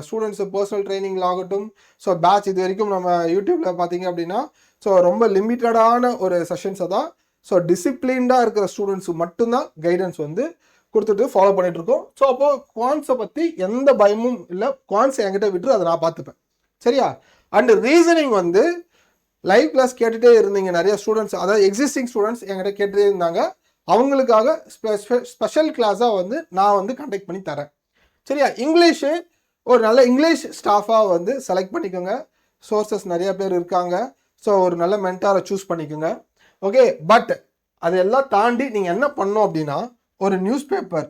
Speaker 1: ஸ்டூடெண்ட்ஸு பர்சனல் ட்ரைனிங்கில் ஆகட்டும், ஸோ பேட்ச் இது வரைக்கும் நம்ம யூடியூப்பில் பார்த்தீங்க அப்படின்னா ஸோ ரொம்ப லிமிட்டடான ஒரு செஷன்ஸை தான், ஸோ டிசிப்ளின்டாக இருக்கிற ஸ்டூடெண்ட்ஸுக்கு மட்டும்தான் கைடன்ஸ் வந்து கொடுத்துட்டு ஃபாலோ பண்ணிகிட்ருக்கோம். ஸோ அப்போது குவான்ஸை பற்றி எந்த பயமும் இல்லை. குவான்ஸை என்கிட்ட விட்டு அதை நான் பார்த்துப்பேன். சரியா? அண்டு ரீசனிங் வந்து லைவ் கிளாஸ் கேட்டுகிட்டே இருந்தீங்க நிறைய ஸ்டூடெண்ட்ஸ், அதாவது எக்ஸிஸ்டிங் ஸ்டூடெண்ட்ஸ் என்கிட்ட கேட்டுகிட்டே இருந்தாங்க. அவங்களுக்காக ஸ்பெஷல் கிளாஸாக வந்து நான் வந்து கண்டக்ட் பண்ணி தரேன். சரியா? இங்கிலீஷு ஒரு நல்ல இங்கிலீஷ் ஸ்டாஃபாக வந்து செலக்ட் பண்ணிக்கோங்க. சோர்சஸ் நிறைய பேர் இருக்காங்க. ஸோ ஒரு நல்ல மென்டாரை சூஸ் பண்ணிக்கோங்க. ஓகே, பட் அதெல்லாம் தாண்டி நீங்கள் என்ன பண்ணணும் அப்படின்னா ஒரு நியூஸ் பேப்பர்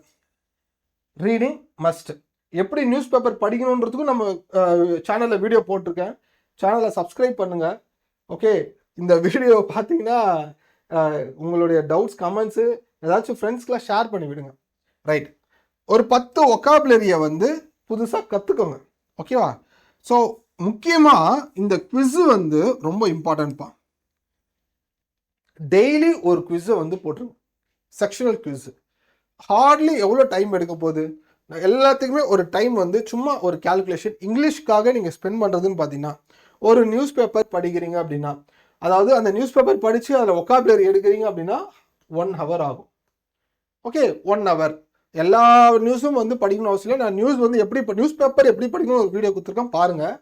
Speaker 1: ரீடிங் மஸ்ட். எப்படி நியூஸ் பேப்பர் படிக்கணுன்றதுக்கும் நம்ம சேனலில் வீடியோ போட்டிருக்கேன். சேனலை சப்ஸ்கிரைப் பண்ணுங்கள். ஓகே, இந்த வீடியோ பார்த்தீங்கன்னா உங்களுடைய டவுட்ஸ் கமெண்ட்ஸு ஏதாச்சும் ஃப்ரெண்ட்ஸ்க்கெலாம் ஷேர் பண்ணி விடுங்க. ரைட். ஒரு 10 ஒக்காபுலரியை வந்து புதுசாக கற்றுக்கோங்க. ஓகேவா? ஸோ முக்கியமாக இந்த குவிஸு வந்து ரொம்ப இம்பார்ட்டன்ட்ப்பா. டெய்லி ஒரு குவிஸை வந்து போட்டுருங்க, செக்ஷனல் குவிஸ். ஹார்ட்லி எவ்வளோ டைம் எடுக்க போகுது? எல்லாத்துக்குமே ஒரு டைம் வந்து சும்மா ஒரு கால்குலேஷன். இங்கிலீஷ்க்காக நீங்கள் ஸ்பெண்ட் பண்ணுறதுன்னு பார்த்தீங்கன்னா, ஒரு நியூஸ் பேப்பர் படிக்கிறீங்க அப்படின்னா, அதாவது அந்த நியூஸ் பேப்பர் படித்து அதில் ஒக்காபுலரி எடுக்கிறீங்க அப்படின்னா 1 hour ஆகும். Okay, 1 hour. எல்லா நியூஸும் வந்து படிக்கணும் அவசியம் இல்லை. நான் நியூஸ் வந்து எப்படி நியூஸ் பேப்பர் எப்படி படிக்கணும் ஒரு வீடியோ கொடுத்துருக்கேன் பாருங்கள்,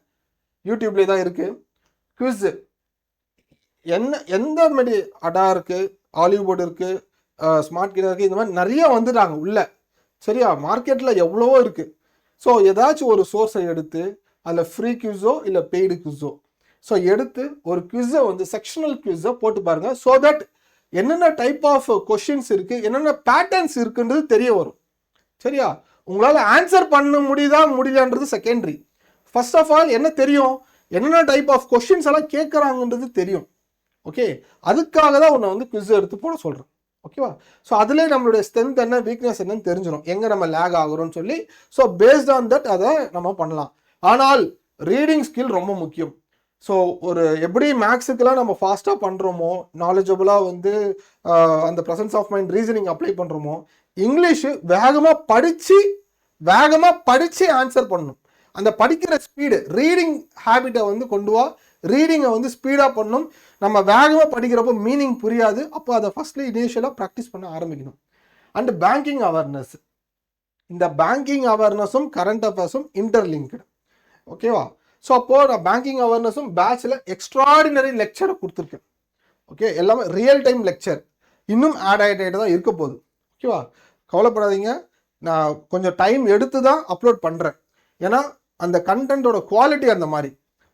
Speaker 1: யூடியூப்லேயே தான் இருக்குது. குவிஸ் எந்த மாதிரி அடா இருக்குது, ஹாலிவுட் இருக்குது, ஸ்மார்ட் கிட்ட இருக்குது, இந்த மாதிரி நிறைய வந்துட்டாங்க உள்ள. சரியா, மார்க்கெட்டில் எவ்வளவோ இருக்குது. ஸோ ஏதாச்சும் ஒரு சோர்ஸை எடுத்து அதில் ஃப்ரீ குவிஸோ இல்லை பெய்டு குவிஸோ ஸோ எடுத்து ஒரு குவிஸை வந்து செக்ஷனல் குவிஸை போட்டு பாருங்கள். ஸோ தட் என்னென்ன டைப் ஆஃப் கொஷின்ஸ் இருக்குது, என்னென்ன பேட்டர்ன்ஸ் இருக்குன்றது தெரிய வரும். சரியா, உங்களால் ஆன்சர் பண்ண முடியலன்றது செகண்டரி. ஃபர்ஸ்ட் ஆஃப் ஆல் என்ன தெரியும், என்னென்ன டைப் ஆஃப் கொஷின்ஸ் எல்லாம் கேட்குறாங்கன்றது தெரியும். ஓகே, அதுக்காக தான் உன்னை வந்து குவிஸ் எடுத்து போட சொல்கிறேன். ஓகேவா, ஸோ அதுலேயே நம்மளுடைய ஸ்ட்ரென்த் என்ன, வீக்னஸ் என்னன்னு தெரிஞ்சிடும், எங்கே நம்ம லேக் ஆகுறோம்னு சொல்லி. ஸோ பேஸ்ட் ஆன் தட் அதை நம்ம பண்ணலாம். ஆனால் ரீடிங் ஸ்கில் ரொம்ப முக்கியம். ஸோ ஒரு எப்படி மேக்ஸுக்கெல்லாம் நம்ம ஃபாஸ்ட்டாக பண்ணுறோமோ, நாலேஜபிளாக வந்து அந்த presence of mind reasoning apply பண்ணுறோமோ, இங்கிலீஷு வேகமாக படித்து ஆன்சர் பண்ணணும். அந்த படிக்கிற ஸ்பீடு, ரீடிங் ஹேபிட்டை வந்து கொண்டு வா, ரீடிங்கை வந்து ஸ்பீடாக பண்ணணும். நம்ம வேகமாக படிக்கிறப்போ மீனிங் புரியாது. அப்போ அதை ஃபஸ்ட்லி இனிஷியலாக ப்ராக்டிஸ் பண்ண ஆரம்பிக்கணும். அண்ட் பேங்கிங் அவேர்னஸ், இந்த பேங்கிங் அவேர்னஸும் கரண்ட் அஃபேர்ஸும் இன்டர்லிங்க்டு. ஓகேவா, ஸோ அப்போது நான் பேங்கிங் அவேர்னஸும் பேட்சில் எக்ஸ்ட்ராடினரி லெக்சரை கொடுத்துருக்கேன். ஓகே, எல்லாமே ரியல் டைம் லெக்சர் இன்னும் ஆட் ஆகிட்டே தான் இருக்க போகுது. ஓகேவா, கவலைப்படாதீங்க, நான் கொஞ்சம் டைம் எடுத்து தான் அப்லோட் பண்ணுறேன். ஏன்னா அந்த கண்டென்ட்டோட குவாலிட்டி அந்த மாதிரி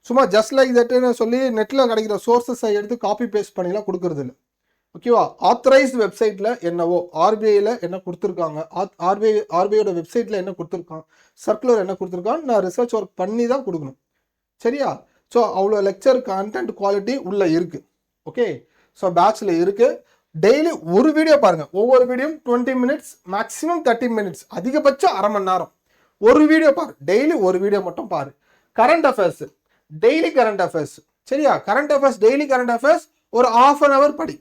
Speaker 1: சும்மா ஜஸ்ட் லைக் தட்டுன்னு சொல்லி நெட்டில் கிடைக்கிற சோர்ஸஸை எடுத்து காப்பி பேஸ்ட் பண்ணிலாம் கொடுக்கறது இல்லை. ஓகேவா, ஆத்தரைஸ்டு வெப்சைட்டில் என்னவோ, ஆர்பிஐயில் என்ன கொடுத்துருக்காங்க, ஆர்பிஐயோட வெப்சைட்டில் என்ன கொடுத்துருக்கான், சர்க்குலர் என்ன கொடுத்துருக்கான்னு நான் ரிசர்ச் ஒர்க் பண்ணி தான் கொடுக்கணும். சரியா, ஸோ அவ்வளோ லெக்சர் கண்டென்ட் குவாலிட்டி உள்ளே இருக்குது. ஓகே, ஸோ பேட்சில் இருக்குது. டெய்லி ஒரு வீடியோ பாருங்கள், ஒவ்வொரு வீடியோவும் 20 minutes, மேக்ஸிமம் 30 minutes, அதிகபட்சம் அரை மணி நேரம் ஒரு வீடியோ பாரு. டெய்லி ஒரு வீடியோ மட்டும் பாரு. Current affairs, daily current affairs. சரியா, current affairs, daily current affairs ஒரு 1/2 hour படி.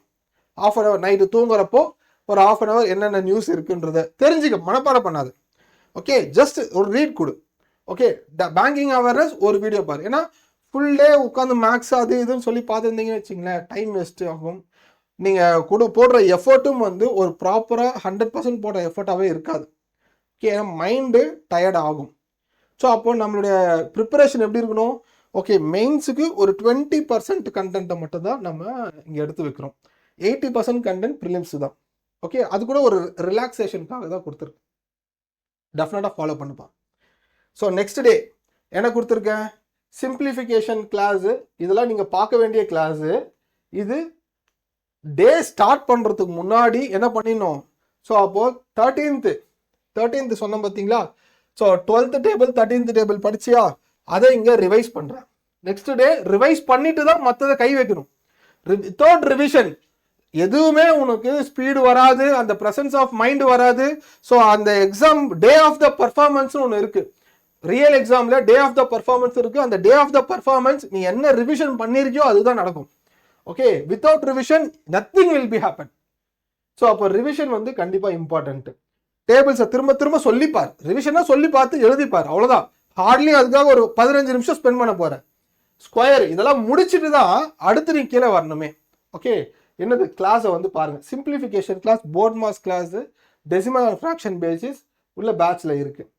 Speaker 1: 1/2 hour நைட்டு தூங்குறப்போ ஒரு 1/2 hour என்னென்ன நியூஸ் இருக்குன்றத தெரிஞ்சுக்க, மனப்பாடம் பண்ணாது. ஓகே, ஜஸ்ட் ஒரு ரீட் கொடு. ஓகே, பேங்கிங் அவேர்னஸ் ஒரு வீடியோ பாரு. ஏன்னா ஃபுல் டே உட்காந்து மேக்ஸ் அது இதுன்னு சொல்லி பார்த்துருந்தீங்கன்னு வச்சிங்களேன், டைம் வேஸ்ட்டு ஆகும். நீங்கள் கூட போடுற எஃபர்ட்டும் வந்து ஒரு ப்ராப்பராக 100% போடுற எஃபர்ட்டாகவே இருக்காது. ஓகே, மைண்டு டயர்ட் ஆகும். ஸோ அப்போ நம்மளுடைய ப்ரிப்பரேஷன் எப்படி இருக்கணும், ஓகே மெயின்ஸுக்கு ஒரு 20% கண்டென்ட்டை மட்டும் தான் நம்ம இங்கே எடுத்து வைக்கிறோம். 80% கண்டென்ட் ப்ரிலிம்ஸு தான். ஓகே, அது கூட ஒரு ரிலாக்ஸேஷனுக்காக தான் கொடுத்துருக்கு. டெஃபினட்டாக ஃபாலோ பண்ணுப்பான். ஸோ நெக்ஸ்ட் டே என்ன கொடுத்துருக்கேன், சிம்பிளிஃபிகேஷன் கிளாஸு. இதெல்லாம் நீங்கள் பார்க்க வேண்டிய கிளாஸு. இது டே ஸ்டார்ட் பண்ணுறதுக்கு முன்னாடி என்ன பண்ணிடணும். ஸோ அப்போது 13th சொன்னோம் பார்த்தீங்களா. So 12th table 13th table படிச்சியா, அதை இங்கே ரிவைஸ் பண்ணுறேன். நெக்ஸ்ட் டே ரிவைஸ் பண்ணிட்டு தான் மற்றதை கை வைக்கணும். வித்தவுட் ரிவிஷன் எதுவுமே உனக்கு ஸ்பீடு வராது, அந்த ப்ரெசன்ஸ் ஆஃப் மைண்ட் வராது. ஸோ அந்த எக்ஸாம் டே ஆஃப் த பர்ஃபார்மன்ஸ்னு ஒன்று இருக்குது. ரியல் எக்ஸாமில் டே ஆஃப் த பர்ஃபார்மன்ஸ் இருக்குது. அந்த டே ஆஃப் த பர்ஃபார்மன்ஸ் நீ என்ன ரிவிஷன் பண்ணியிருக்கியோ அதுதான் நடக்கும். Okay, without revision nothing will be happen. So அப்போ ரிவிஷன் வந்து கண்டிப்பாக இம்பார்ட்டன்ட்டு. டேபிள்ஸை திரும்ப திரும்ப சொல்லிப்பார், ரிவிஷனாக சொல்லி பார்த்து எழுதிப்பார், அவ்வளோதான். ஹார்ட்லி அதுக்காக ஒரு 15 நிமிஷம் ஸ்பெண்ட் பண்ண போகிறேன். ஸ்கொயர் இதெல்லாம் முடிச்சுட்டு தான் அடுத்து நீ கீழே வரணுமே. ஓகே, என்னது கிளாஸை வந்து பாருங்கள். சிம்பிளிஃபிகேஷன் கிளாஸ், போர்ட் மாஸ் class, decimal and fraction basis உள்ள பேட்சில் இருக்குது.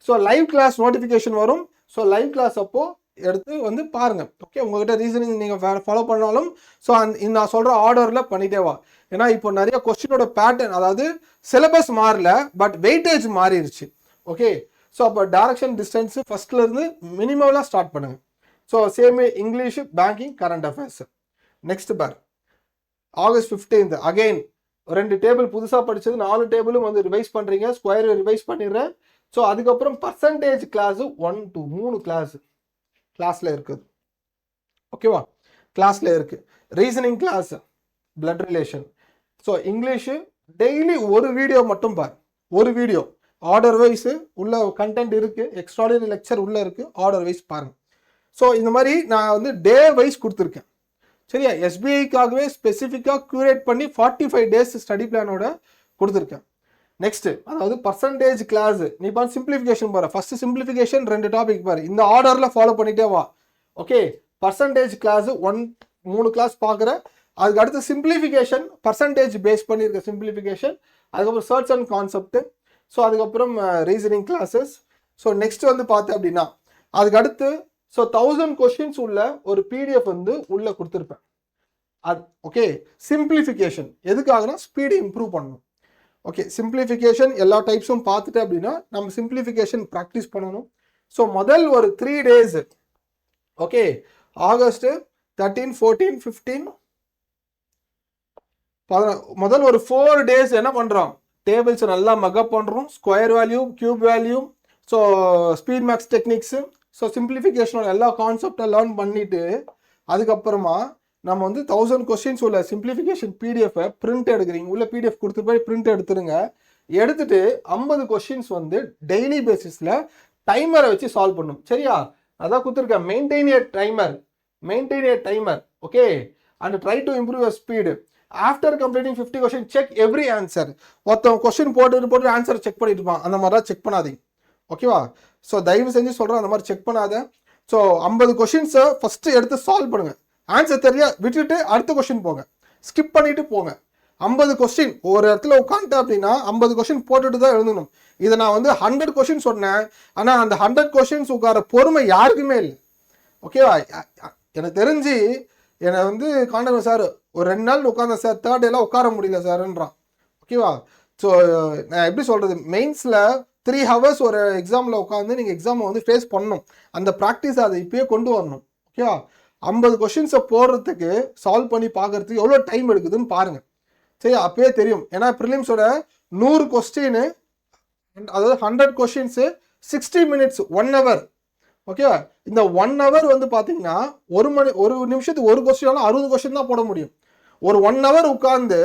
Speaker 1: ஸோ லைவ் கிளாஸ் நோட்டிஃபிகேஷன் வரும். ஸோ லைவ் கிளாஸ் அப்போது எடுத்து வந்து பாருங்கள். ஓகே, உங்கள்கிட்ட ரீசனிங் நீங்கள் ஃபாலோ பண்ணாலும் ஸோ நான் சொல்கிற ஆர்டரில் பண்ணிட்டே வா. ஏன்னா இப்போ நிறைய கொஸ்டினோட பேட்டர்ன், அதாவது சிலபஸ் மாறல பட் வெயிட்டேஜ் மாறிடுச்சு. ஓகே, ஸோ அப்போ டைரக்ஷன் டிஸ்டன்ஸு ஃபஸ்ட்லேருந்து மினிமலாக ஸ்டார்ட் பண்ணுங்கள். So same English, banking, current affairs. Next பார் August 15th அகெயின் 2 டேபிள் புதுசாக படித்தது, 4 டேபிளும் வந்து ரிவைஸ் பண்ணுறீங்க. ஸ்கொயர் ரிவைஸ் பண்ணிடுறேன். ஸோ அதுக்கப்புறம் பர்சன்டேஜ் கிளாஸு 1 to 3 கிளாஸில் இருக்குது. ஓகேவா, கிளாஸில் இருக்குது. Reasoning class, blood relation. So English daily ஒரு வீடியோ மட்டும் பார். ஒரு வீடியோ ஆர்டர் வைஸு உள்ள கண்டென்ட் இருக்குது, எக்ஸ்ட்ராடினரி லெக்சர் உள்ளே இருக்குது, ஆர்டர் வைஸ் பாருங்கள். ஸோ இந்த மாதிரி நான் வந்து டே வைஸ் கொடுத்துருக்கேன். சரியா? எஸ்பிஐக்காகவே ஸ்பெசிஃபிக்காக க்யூரேட் பண்ணி 45 days ஸ்டடி பிளானோட கொடுத்துருக்கேன். நெக்ஸ்ட், அதாவது பர்சன்டேஜ் கிளாஸ். நீ பாரு சிம்பிளிஃபிகேஷன் பாரு. ஃபர்ஸ்ட் சிம்பிளிஃபிகேஷன் 2 டாபிக் பாரு. இந்த ஆர்டரில் ஃபாலோ பண்ணிட்டே வா. ஓகே, பர்சன்டேஜ் கிளாஸ் 3 கிளாஸ் பார்க்குற. அதுக்கு அடுத்து சிம்பிளிஃபிகேஷன், பர்சன்டேஜ் பேஸ் பண்ணியிருக்க சிம்பிளிஃபிகேஷன். அதுக்கப்புறம் சர்ச் அண்ட் கான்செப்ட். ஸோ அதுக்கப்புறம் ரீசனிங் கிளாஸஸ். ஸோ நெக்ஸ்ட் வந்து பார்த்தேன் அப்படின்னா அதுக்கு அடுத்து 1000 கொஸ்டின்ஸ் உள்ள ஒரு பிடிஎஃப் வந்து உள்ள கொடுத்துருப்பேன். அது ஓகே. சிம்பிளிஃபிகேஷன் எதுக்காகனா ஸ்பீடு இம்ப்ரூவ் பண்ணணும். ஓகே, சிம்பிளிஃபிகேஷன் எல்லா டைப்ஸும் பார்த்துட்டு அப்படின்னா நம்ம சிம்பிளிஃபிகேஷன் ப்ராக்டிஸ் பண்ணணும். ஸோ முதல் ஒரு 3 days, ஓகே, ஆகஸ்ட் 13, 14, 15, முதல் ஒரு 4 days என்ன பண்ணுறோம், டேபிள்ஸ் நல்லா மக்கப் பண்ணுறோம். Square value, cube value, so speed maths techniques, so சிம்பிளிஃபிகேஷனோட எல்லா கான்செப்டை லேர்ன் பண்ணிவிட்டு அதுக்கப்புறமா நம்ம வந்து 1000 கொஸ்டின்ஸ் உள்ள சிம்பிளிஃபிகேஷன் பிடிஎஃபை பிரிண்ட் எடுக்கிறீங்க. உள்ள பிடிஎஃப் கொடுத்துட்டு போய் பிரிண்ட் எடுத்துருங்க. எடுத்துட்டு 50 கொஸ்டின்ஸ் வந்து டெய்லி பேசிஸில் டைமரை வச்சு சால்வ் பண்ணும். சரியா? அதான் கொடுத்துருக்கேன், maintain A timer. Okay, and try to improve your speed. After completing 50 question check every answer. ஒருத்தன் கொஸ்டின் போட்டு ஆன்சரை செக் பண்ணிட்டு இருப்பான். அந்த மாதிரிலாம் செக் பண்ணாதீங்க. ஓகேவா? ஸோ தயவு செஞ்சு சொல்கிறேன், அந்த மாதிரி செக் பண்ணாத. ஸோ 50 கொஸ்டின்ஸை ஃபஸ்ட்டு எடுத்து சால்வ் பண்ணுங்கள். ஆன்சர் தெரிய விட்டுட்டு அடுத்த கொஸ்டின் போங்க, ஸ்கிப் பண்ணிட்டு போங்க. 50 கொஸ்டின் ஒரு இடத்துல உட்காந்துட்டேன் அப்படின்னா 50 கொஸ்டின் போட்டுட்டு தான் எழுதணும். இதை நான் வந்து 100 கொஸ்டின் சொன்னேன். ஆனால் அந்த 100 கொஸ்டின்ஸ் உட்கார பொறுமை யாருக்குமே இல்லை. ஓகேவா? எனக்கு தெரிஞ்சு என்னை வந்து காண்டவர் சார் ஒரு 2 நாள் உட்காந்தேன் சார், 3rd டேலாம் உட்கார முடியல சார்ன்றான். ஓகேவா? ஸோ நான் எப்படி சொல்கிறது, மெயின்ஸில் 3 hours ஒரு எக்ஸாமில் உட்காந்து நீங்கள் எக்ஸாமை வந்து ஃபேஸ் பண்ணணும். அந்த ப்ராக்டிஸ் அதை இப்போயே கொண்டு வரணும். ஓகேவா? 50 கொஸ்டின்ஸை போடுறதுக்கு சால்வ் பண்ணி பார்க்கறதுக்கு எவ்வளோ டைம் எடுக்குதுன்னு பாருங்கள். சரி, அப்பயே தெரியும். ஏன்னா ப்ரிலிம்ஸோட 100 கொஸ்டின், அதாவது 100 கொஸ்டின்ஸு 60 minutes, 1 hour. ஓகேவா? இந்த 1 hour வந்து பார்த்தீங்கன்னா ஒரு நிமிஷத்துக்கு ஒரு கொஸ்டினாலும் 60 கொஸ்டின் தான் போட முடியும். ஒரு 1 hour உட்காந்து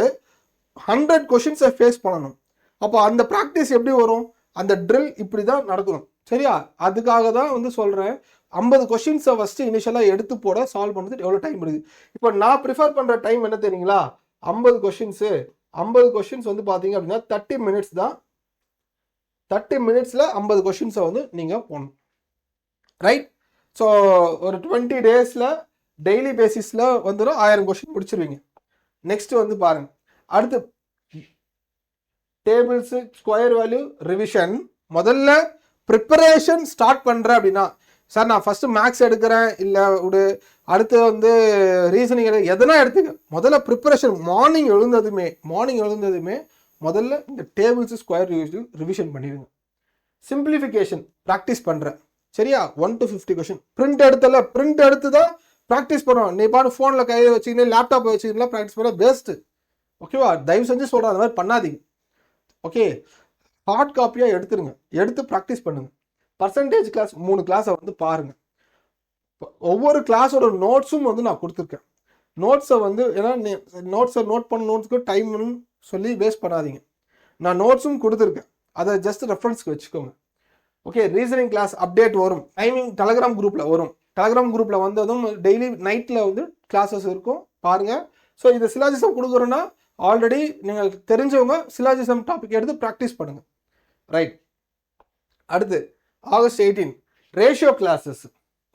Speaker 1: 100 கொஸ்டின்ஸை ஃபேஸ் பண்ணணும். அப்போ அந்த ப்ராக்டிஸ் எப்படி வரும்? அந்த ட்ரில் இப்படி தான் நடக்கணும். சரியா? அதுக்காக தான் வந்து சொல்கிறேன், 50 கொஸ்டின்ஸை ஃபஸ்ட்டு இனிஷியலாக எடுத்து போட சால்வ் பண்ணுறதுக்கு எவ்வளோ டைம் எடுக்குது. இப்போ நான் ப்ரிஃபர் பண்ணுற டைம் என்ன தெரியுங்களா? 50 கொஸ்டின்ஸ் வந்து பார்த்தீங்க அப்படின்னா 30 minutes தான். 30 minutesல 50 கொஸ்டின்ஸை வந்து நீங்கள் போடணும். ரைட்? ஸோ ஒரு 20 daysல டெய்லி பேசிஸில் வந்துடும் 1000 கொஸ்டின் முடிச்சிருவீங்க. நெக்ஸ்ட் வந்து பாருங்கள், அடுத்து டேபிள்ஸு, ஸ்கொயர் வேல்யூ, ரிவிஷன். முதல்ல ப்ரிப்பரேஷன் ஸ்டார்ட் பண்ணுறேன் அப்படின்னா, சார் நான் ஃபஸ்ட்டு மேக்ஸ் எடுக்கிறேன் இல்லை அடுத்து வந்து ரீசனிங் எதனா எடுத்துக்க. முதல்ல ப்ரிப்பரேஷன் மார்னிங் எழுந்ததுமே முதல்ல இந்த டேபிள்ஸு, ஸ்கொயர் ரிவிஷன் பண்ணிடுங்க. சிம்பிளிஃபிகேஷன் ப்ராக்டிஸ் பண்ணுறேன். சரியா? 1 to 50 கொஸ்டின் பிரிண்ட் எடுத்து தான் ப்ராக்டிஸ் பண்ணுவோம். நீ பாட்டு ஃபோனில் கையில் வச்சுக்கிட்டு லேப்டாப்பை வச்சுக்கிட்டுலாம் ப்ராக்டிஸ் பண்ண பெஸ்ட்டு. ஓகேவா? தயவு செஞ்சு சொல்கிறேன், அந்த மாதிரி பண்ணாதீங்க. ஓகே, ஹார்ட் காப்பியாக எடுத்து ப்ராக்டிஸ் பண்ணுங்கள். பர்சன்டேஜ் கிளாஸ் 3 கிளாஸை வந்து பாருங்கள். ஒவ்வொரு கிளாஸோட நோட்ஸும் வந்து நான் கொடுத்துருக்கேன். நோட்ஸை வந்து ஏன்னா நோட்ஸ்க்கு டைம்னு சொல்லி வேஸ்ட் பண்ணாதீங்க. நான் நோட்ஸும் கொடுத்துருக்கேன், அதை ஜஸ்ட் ரெஃபரன்ஸ்க்கு வச்சுக்கோங்க. ஓகே, ரீசனிங் கிளாஸ் அப்டேட் வரும், டைமிங் டெலகிராம் குரூப்பில் வரும். டெலகிராம் குரூப்பில் வந்ததும் டெய்லி நைட்டில் வந்து கிளாஸஸ் இருக்கும், பாருங்கள். ஸோ இது சிலாஜிசம் கொடுக்குறோன்னா ஆல்ரெடி நீங்கள் தெரிஞ்சவங்க சிலாஜிசம் டாபிக் எடுத்து ப்ராக்டிஸ் பண்ணுங்கள். ரைட்? அடுத்து August 18 ratio classes.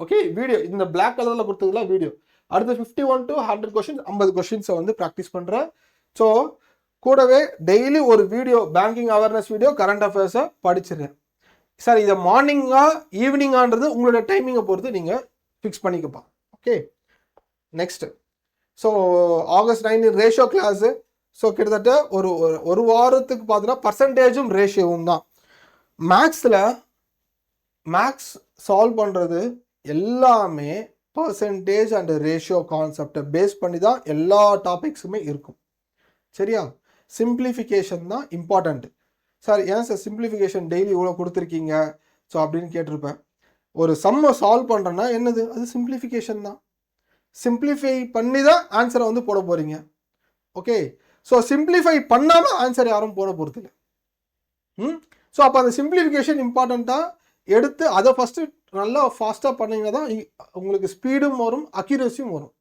Speaker 1: Okay, video இந்த பிளாக் கலரில் கொடுத்ததுலாம் வீடியோ. அடுத்து 51 to 100 கொஸ்டின்ஸ், 50 கொஸ்டின்ஸை வந்து ப்ராக்டிஸ் பண்ணுறேன். ஸோ கூடவே டெய்லி ஒரு video, banking awareness video, current அஃபேர்ஸை படிச்சிடுறேன். சார் இதை மார்னிங்கா ஈவினிங்கான்றது உங்களோட டைமிங்கை பொறுத்து நீங்கள் ஃபிக்ஸ் பண்ணிக்கப்பா. Okay, next so August 19 ratio class. So கிட்டத்தட்ட ஒரு வாரத்துக்கு பார்த்தீங்கன்னா பர்சன்டேஜும் ரேஷியோவும் தான். மேக்ஸ் சால்வ் பண்ணுறது எல்லாமே பர்சன்டேஜ் அண்ட் ரேஷியோ கான்செப்டை பேஸ் பண்ணி தான் எல்லா டாபிக்ஸுமே இருக்கும். சரியா? சிம்பிளிஃபிகேஷன் தான் இம்பார்ட்டண்ட். சார் ஏன் சார் சிம்பிளிஃபிகேஷன் டெய்லி இவ்வளோ கொடுத்துருக்கீங்க ஸோ அப்படின்னு கேட்டிருப்பேன். ஒரு சம்மை சால்வ் பண்ணுறேன்னா என்னது, அது சிம்பிளிஃபிகேஷன் தான். சிம்பிளிஃபை பண்ணி தான் ஆன்சரை வந்து போட போகிறீங்க. ஓகே, ஸோ சிம்பிளிஃபை பண்ணாமல் ஆன்சர் யாரும் போட போகிறது இல்லை. ஸோ அப்போ அந்த சிம்பிளிஃபிகேஷன் இம்பார்ட்டண்ட்டாக எடுத்து அதை ஃபஸ்ட்டு நல்லா ஃபாஸ்ட்டாக பண்ணிங்கன்னா தான் உங்களுக்கு ஸ்பீடும் வரும், அக்யூரஸியும் வரும்.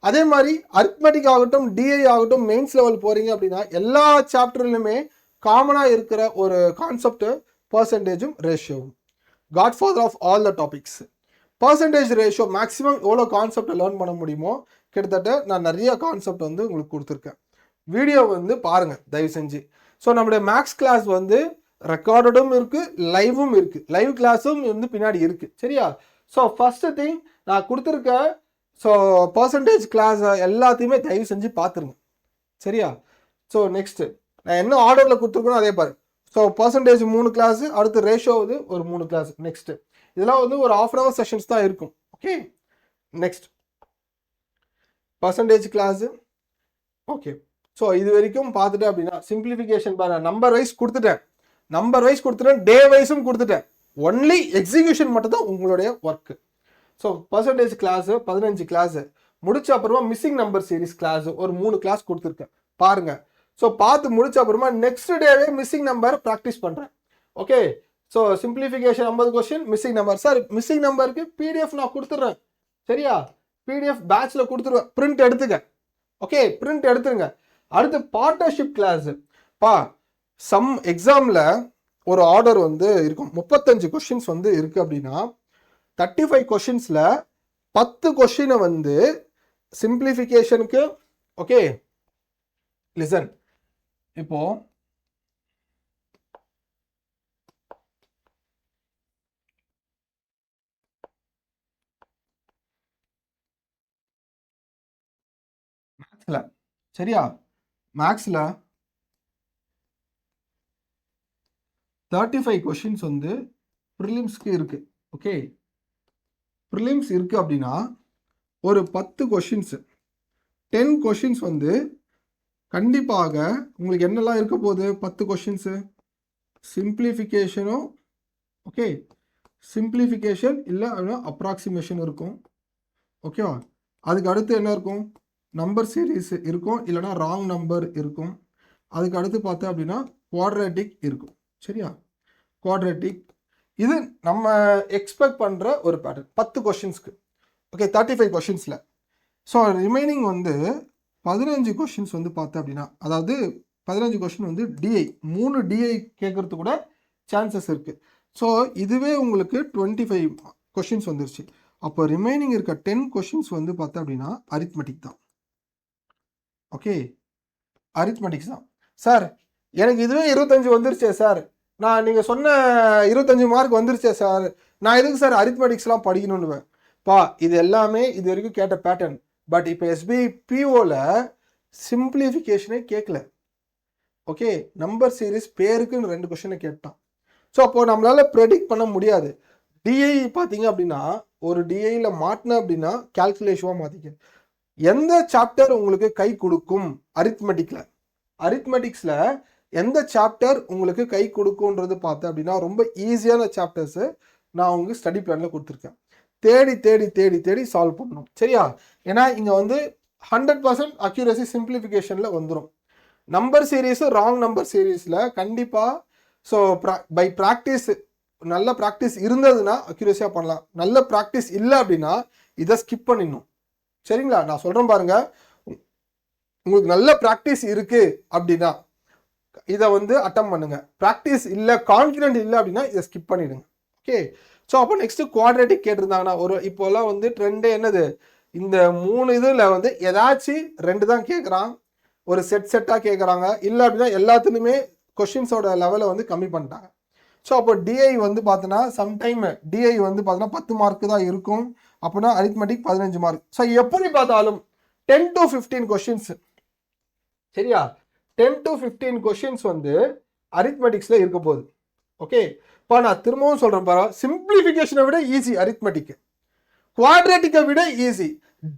Speaker 1: அதே மாதிரி அரித்மெட்டிக் ஆகட்டும், டிஐ ஆகட்டும், மெயின்ஸ் லெவல் போறீங்க அப்படின்னா எல்லா சாப்டர்லையுமே காமனாக இருக்கிற ஒரு கான்செப்ட் பர்சன்டேஜும் ரேஷியோவும். Godfather of all the topics. Percentage ratio maximum எவ்வளோ கான்செப்டை லேர்ன் பண்ண முடியுமோ கிட்டத்தட்ட நான் நிறைய கான்செப்ட் வந்து உங்களுக்கு கொடுத்துருக்கேன். வீடியோ வந்து பாருங்கள் தயவு செஞ்சு. ஸோ நம்மளுடைய மேக்ஸ் கிளாஸ் வந்து ரெக்கார்டடும் இருக்குது, லைவும் இருக்குது. லைவ் கிளாஸும் வந்து பின்னாடி இருக்குது. சரியா? ஸோ ஃபஸ்ட்டு திங் நான் கொடுத்துருக்க ஸோ பர்சன்டேஜ் கிளாஸ் எல்லாத்தையுமே தயவு செஞ்சு பார்த்துருங்க. சரியா? ஸோ நெக்ஸ்ட்டு நான் என்ன ஆர்டரில் கொடுத்துருக்கணும் அதே பாரு. ஸோ பர்சன்டேஜ் 3 கிளாஸு, அடுத்து ரேஷியோ வந்து ஒரு 3 கிளாஸ். நெக்ஸ்ட்டு இதெல்லாம் வந்து ஒரு ½ hour செஷன்ஸ் தான் இருக்கும். Okay, next percentage class. Okay, so இது வரைக்கும் பார்த்துட்டேன் அப்படின்னா சிம்பிளிஃபிகேஷன் பாருங்க. நம்பர் வைஸ் கொடுத்துட்டேன், டே வைஸும் கொடுத்துட்டேன். ஒன்லி எக்ஸிக்யூஷன் மட்டும் தான் உங்களுடைய work. So percentage class 15 class முடிச்ச அப்புறமா மிஸ்ஸிங் நம்பர் சீரிஸ் கிளாஸு ஒரு 3 கிளாஸ் கொடுத்துருக்கேன் பாருங்க. ஸோ பார்த்து முடிச்ச அப்புறமா நெக்ஸ்ட் டேவே மிஸ்ஸிங் நம்பர் ப்ராக்டிஸ் பண்ணுறேன். Okay, so simplification 50 question, missing number. Sir missing நம்பருக்கு பிடிஎஃப் நான் கொடுத்துட்றேன். சரியா? பிடிஎஃப் பேட்சில் கொடுத்துருவேன், பிரிண்ட் எடுத்துக்க. ஓகே, பிரிண்ட் எடுத்துருங்க. அடுத்து பார்ட்னர்ஷிப் கிளாஸு. சம் எக்ஸாமில் ஒரு ஆர்டர் வந்து இருக்கும், 35 கொஸ்டின்ஸ் வந்து இருக்குது அப்படின்னா 35 கொஸ்டின்ஸில் 10 கொஸ்டினை வந்து சிம்பிளிஃபிகேஷனுக்கு. Okay, listen. இப்போ மேக்ஸில், சரியா, மேக்ஸில் 35 கொஸ்டின்ஸ் வந்து ப்ரிலிம்ஸ்க்கு இருக்குது. ஓகே, ப்ரிலிம்ஸ் இருக்குது அப்படின்னா ஒரு 10 கொஸ்டின்ஸு 10 கொஸ்டின்ஸ் வந்து கண்டிப்பாக உங்களுக்கு என்னெல்லாம் இருக்க போகுது? 10 கொஸ்டின்ஸு சிம்பிளிஃபிகேஷனும், ஓகே, சிம்பிளிஃபிகேஷன் இல்லை அப்படின்னா அப்ராக்சிமேஷன் இருக்கும். ஓகேவா? அதுக்கு அடுத்து என்ன இருக்கும்? நம்பர் சீரீஸ் இருக்கும், இல்லைனா ராங் நம்பர் இருக்கும். அதுக்கு அடுத்து பார்த்தா அப்படின்னா குவாட்ரேட்டிக் இருக்கும். சரியா? குவாட்ரேட்டிக் இது நம்ம எக்ஸ்பெக்ட் பண்ணுற ஒரு பேட்டர்ன் 10 கொஸ்டின்ஸ்க்கு. ஓகே, 35 கொஸ்டின்ஸில். ஸோ ரிமைனிங் வந்து 15 கொஸ்டின்ஸ் வந்து பார்த்தா அப்படின்னா, அதாவது 15 கொஸ்டின் வந்து டிஐ 3 டிஐ கேட்கறது கூட சான்சஸ் இருக்குது. ஸோ இதுவே உங்களுக்கு 25 கொஸ்டின்ஸ் வந்துருச்சு. அப்போ ரிமைனிங் இருக்க 10 கொஸ்டின்ஸ் வந்து பார்த்தா அப்படின்னா அரித்மெட்டிக் தான். ஓகே, அரித்மெட்டிக்ஸ் தான். சார் எனக்கு இதுவே 25 வந்துருச்சே சார், நான் நீங்கள் சொன்ன 25 மார்க் வந்துருச்சே சார், நான் எதுக்கு சார் அரித்மெட்டிக்ஸ்லாம் படிக்கணும்னுவேன். இது எல்லாமே இது வரைக்கும் கேட்ட பேட்டர்ன். பட் இப்போ எஸ்பிஐ பிஓவில் சிம்பிளிஃபிகேஷனே கேட்கல. ஓகே, நம்பர் சீரீஸ் பேருக்குன்னு 2 கொஸ்டினை கேட்டான். ஸோ அப்போது நம்மளால் ப்ரெடிக்ட் பண்ண முடியாது. டிஐ பார்த்தீங்க அப்படின்னா ஒரு டிஐயில் மாட்டின அப்படின்னா கால்குலேஷனாக மாற்றிக்க. எந்த சாப்டர் உங்களுக்கு கை கொடுக்கும் அரித்மெட்டிக்ஸில் எந்த சாப்டர் உங்களுக்கு கை கொடுக்கும்ன்றது பார்த்தேன் அப்படின்னா ரொம்ப ஈஸியான சாப்டர்ஸு நான் உங்களுக்கு ஸ்டடி பிளானில் கொடுத்துருக்கேன். தேடி தேடி தேடி தேடி சால்வ் பண்ணணும். சரியா? ஏன்னா இங்கே வந்து 100% அக்யூரசி சிம்பிளிஃபிகேஷனில் வந்துடும். நம்பர் சீரீஸு ராங் நம்பர் சீரீஸில் கண்டிப்பாக ஸோ பை ப்ராக்டிஸ், நல்ல ப்ராக்டிஸ் இருந்ததுன்னா அக்யூரஸியாக பண்ணலாம். நல்ல ப்ராக்டிஸ் இல்லை அப்படின்னா இதை ஸ்கிப் பண்ணிடணும். சரிங்களா? நான் சொல்கிறேன் பாருங்கள், உங்களுக்கு நல்ல ப்ராக்டிஸ் இருக்குது அப்படின்னா இதை வந்து அட்டம் பண்ணுங்கள். ப்ராக்டிஸ் இல்லை, கான்ஃபிடென்ட் இல்லை அப்படின்னா இதை ஸ்கிப் பண்ணிவிடுங்க. ஓகே, ஸோ அப்போ நெக்ஸ்ட்டு குவாட்ரேட்டிக் கேட்டிருந்தாங்கன்னா ஒரு இப்போல்லாம் வந்து ட்ரெண்டே என்னது, இந்த 3 இதில் வந்து ஏதாச்சும் 2 தான் கேட்குறான், ஒரு செட்டாக கேட்குறாங்க. இல்லை அப்படின்னா எல்லாத்துலேயுமே கொஷின்ஸோட லெவலை வந்து கம்மி பண்ணிட்டாங்க. ஸோ அப்போ டிஐ வந்து பார்த்தோன்னா சம்டைம் டிஐ வந்து பார்த்தோன்னா 10 மார்க்கு தான் இருக்கும். அப்படின்னா அரித்மெட்டிக் 15 மார்க். ஸோ எப்படி பார்த்தாலும் 10 to 15 கொஷின்ஸ். சரியா? 10 to 15 கொஷின்ஸ் வந்து அரித்மெட்டிக்ஸில் இருக்க போகுது. ஓகே, இப்போ நான் திரும்பவும் சொல்கிறேன் பாரு, சிம்பிளிஃபிகேஷனை விட ஈஸி அரித்மெட்டிக்கு, குவாட்ரேட்டிக்கை விட ஈஸி,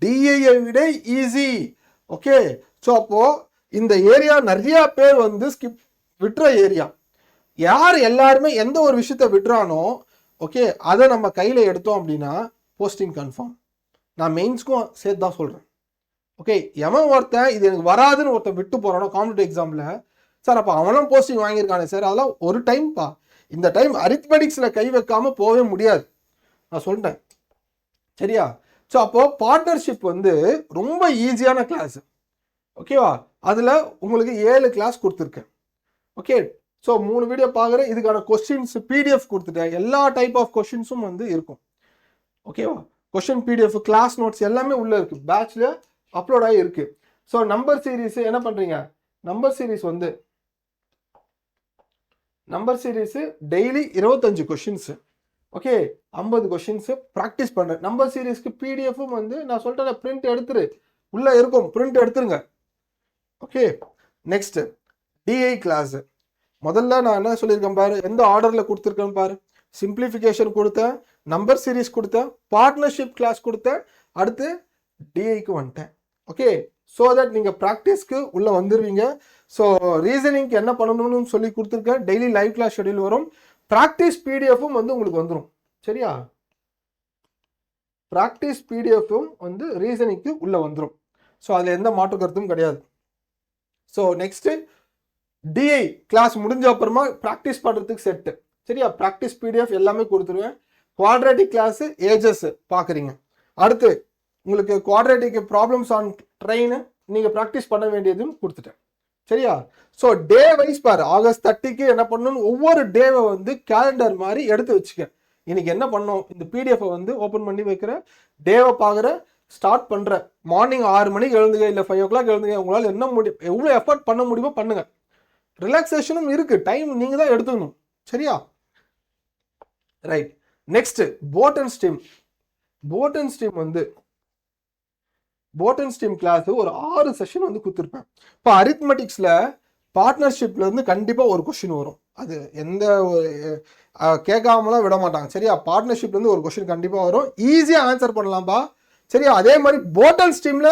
Speaker 1: டிஐயை விட ஈஸி. ஓகே, ஸோ அப்போது இந்த ஏரியா நிறையா பேர் வந்து ஸ்கிப் விட்டுற ஏரியா. யார் எல்லாருமே எந்த ஒரு விஷயத்த விட்டுறானோ ஓகே அதை நம்ம கையில் எடுத்தோம் அப்படின்னா போஸ்டிங் கன்ஃபார்ம். நான் மெயின்ஸ்க்கும் சேர்த்து தான் சொல்கிறேன். ஓகே, எவன் ஒருத்தன் இது எனக்கு வராதுன்னு ஒருத்தன் விட்டு போகிறானோ காம்படிட்டிவ் எக்ஸாமில், சார் அப்போ அவனும் போஸ்டிங் வாங்கியிருக்கானே சார், அதெல்லாம் ஒரு டைம்ப்பா. இந்த டைம் அரித்மெட்டிக்ஸில் கை வைக்காமல் போகவே முடியாது, நான் சொல்லிட்டேன். சரியா? ஸோ அப்போ பார்ட்னர்ஷிப் வந்து ரொம்ப ஈஸியான கிளாஸ். ஓகேவா? அதில் உங்களுக்கு 7 கிளாஸ் கொடுத்துருக்கேன். ஓகே, ஸோ 3 வீடியோ பார்க்குறேன். இதுக்கான கொஸ்டின்ஸ் பிடிஎஃப் கொடுத்துட்டேன். எல்லா டைப் ஆஃப் கொஸ்டின்ஸும் வந்து இருக்கும். ஓகேவா? கொஸ்டின் பிடிஎஃப், கிளாஸ் நோட்ஸ் எல்லாமே உள்ளே இருக்குது. பேட்சில் அப்லோட் ஆகி இருக்குது. ஸோ நம்பர் சீரீஸ் என்ன பண்ணுறீங்க? Number series daily 25 questions. Okay, 50 questions practice பண்ணுறேன். நம்பர் சீரீஸ்க்கு பிடிஎஃப்பும் வந்து நான் சொல்லிட்டேன், பிரிண்ட் எடுத்துரு, உள்ளே இருக்கும், பிரிண்ட் எடுத்துருங்க. Okay, next DI class. முதல்ல நான் என்ன சொல்லியிருக்கேன் பாரு, எந்த ஆர்டரில் கொடுத்துருக்கேன் பாரு. சிம்பிளிஃபிகேஷன் கொடுத்தேன், நம்பர் சீரீஸ் கொடுத்தேன், பார்ட்னர்ஷிப் கிளாஸ் கொடுத்தேன், அடுத்து டிஐக்கு வந்துட்டேன். ஓகே, ஸோ தட் நீங்கள் ப்ராக்டிஸ்க்கு உள்ளே வந்துடுவீங்க. ஸோ ரீசனிங்க்கு என்ன பண்ணணும்னு சொல்லி கொடுத்துருக்கேன். டெய்லி லைவ் கிளாஸ் ஷெடியூல் வரும். ப்ராக்டிஸ் பிடிஎஃப்பும் வந்து உங்களுக்கு வந்துடும். சரியா? ப்ராக்டிஸ் பிடிஎஃப்பும் வந்து ரீசனிங்க்கு உள்ளே வந்துடும். ஸோ அதில் எந்த மாற்று கருத்தும் கிடையாது. ஸோ நெக்ஸ்ட்டு டிஐ கிளாஸ் முடிஞ்ச அப்புறமா ப்ராக்டிஸ் பண்ணுறதுக்கு செட்டு. சரியா? ப்ராக்டிஸ் பிடிஎஃப் எல்லாமே கொடுத்துருவேன். குவாட்ரேட்டிக் கிளாஸு ஏஜஸ் பார்க்குறீங்க. அடுத்து உங்களுக்கு குவாட்ரேட்டிக் ப்ராப்ளம்ஸ் ஆன் ட்ரெயின் நீங்கள் ப்ராக்டிஸ் பண்ண வேண்டியதும் கொடுத்துட்டேன். சரியா? ஸோ டே வைஸ் பாரு, ஆகஸ்ட் 30க்கு என்ன பண்ணணும்னு ஒவ்வொரு டேவை வந்து கேலண்டர் மாதிரி எடுத்து வச்சுக்க. இன்னைக்கு என்ன பண்ணோம், இந்த பிடிஎஃபை வந்து ஓப்பன் பண்ணி வைக்கிற, டேவை பார்க்குற, ஸ்டார்ட் பண்ணுற. மார்னிங் 6 மணிக்கு எழுந்துங்க, இல்லை 5 o'clock எழுந்துங்க. உங்களால் என்ன முடியும், எவ்வளோ எஃபர்ட் பண்ண முடியுமோ பண்ணுங்க. ரிலாக்ஸேஷனும் இருக்குது, டைம் நீங்கள் தான் எடுத்துக்கணும். சரியா? Right. Next boat and stream. Boat and stream class ஒரு 6 செஷன் வந்து கொடுத்துருப்பேன். இப்போ அரித்மெட்டிக்ஸில் பார்ட்னர்ஷிப்ல இருந்து கண்டிப்பாக ஒரு கொஸ்டின் வரும். அது எந்த கேட்காமலாம் விட மாட்டாங்க. சரியா? பார்ட்னர்ஷிப்லேருந்து ஒரு கொஸ்டின் கண்டிப்பாக வரும். ஈஸியாக ஆன்சர் பண்ணலாம்ப்பா. சரியா? அதே மாதிரி போட் அண்ட் ஸ்டீமில்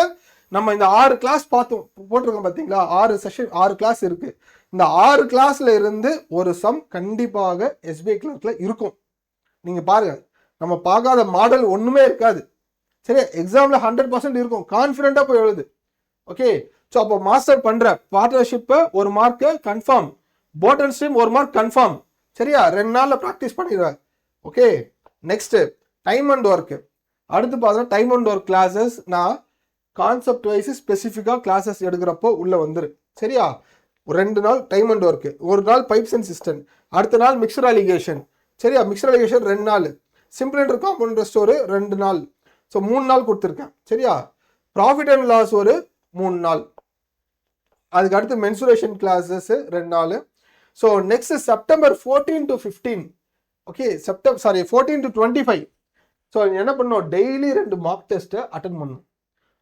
Speaker 1: நம்ம இந்த 6 கிளாஸ் போட்டிருக்கோம் பார்த்தீங்களா? 6 செஷன், 6 கிளாஸ் இருக்குது. இந்த 6 கிளாஸில் இருந்து ஒரு சம் கண்டிப்பாக எஸ்பிஐ கிளர்க்ல இருக்கும். நீங்கள் பாருங்கள், நம்ம பார்க்காத மாடல் ஒன்றுமே இருக்காது. சரி, எக்ஸாமில் 100% இருக்கும். கான்ஃபிடென்ட்டாக போய் எழுது. ஓகே, ஸோ அப்போ மாஸ்டர் பண்ணுற பார்ட்னர்ஷிப்பை 1 mark confirm, boat and stream 1 mark confirm. சரியா? 2 நாளில் ப்ராக்டிஸ் பண்ணிடுவேன். Okay, next time and work. அடுத்து பார்த்தோன்னா டைம் அண்ட் ஒர்க் கிளாஸஸ் நான் கான்செப்ட் வைஸ் ஸ்பெசிஃபிக்காக கிளாஸஸ் எடுக்கிறப்போ உள்ளே வந்துரு. சரியா? 2 நாள் டைம் அண்ட் ஒர்க்கு, 1 நாள் பைப்ஸ் அண்ட் சிஸ்டம், அடுத்த நாள் மிக்சர் அலிகேஷன். சரியா? மிக்சர் அலிகேஷன் 2 நாள், சிம்பிள் இன்டர் காம்பவுண்ட் ஸ்டோரு 2 நாள். ஸோ 3 நாள் கொடுத்துருக்கேன். சரியா? ப்ராஃபிட் அண்ட் லாஸ் ஒரு 3 நாள். அதுக்கு அடுத்து மென்சுரேஷன் கிளாஸஸ் 2 நாள். So next September 14 to 15. Okay, 14 to 25. So என்ன பண்ணணும், டெய்லி 2 மார்க் டெஸ்ட்டை அட்டன் பண்ணணும்.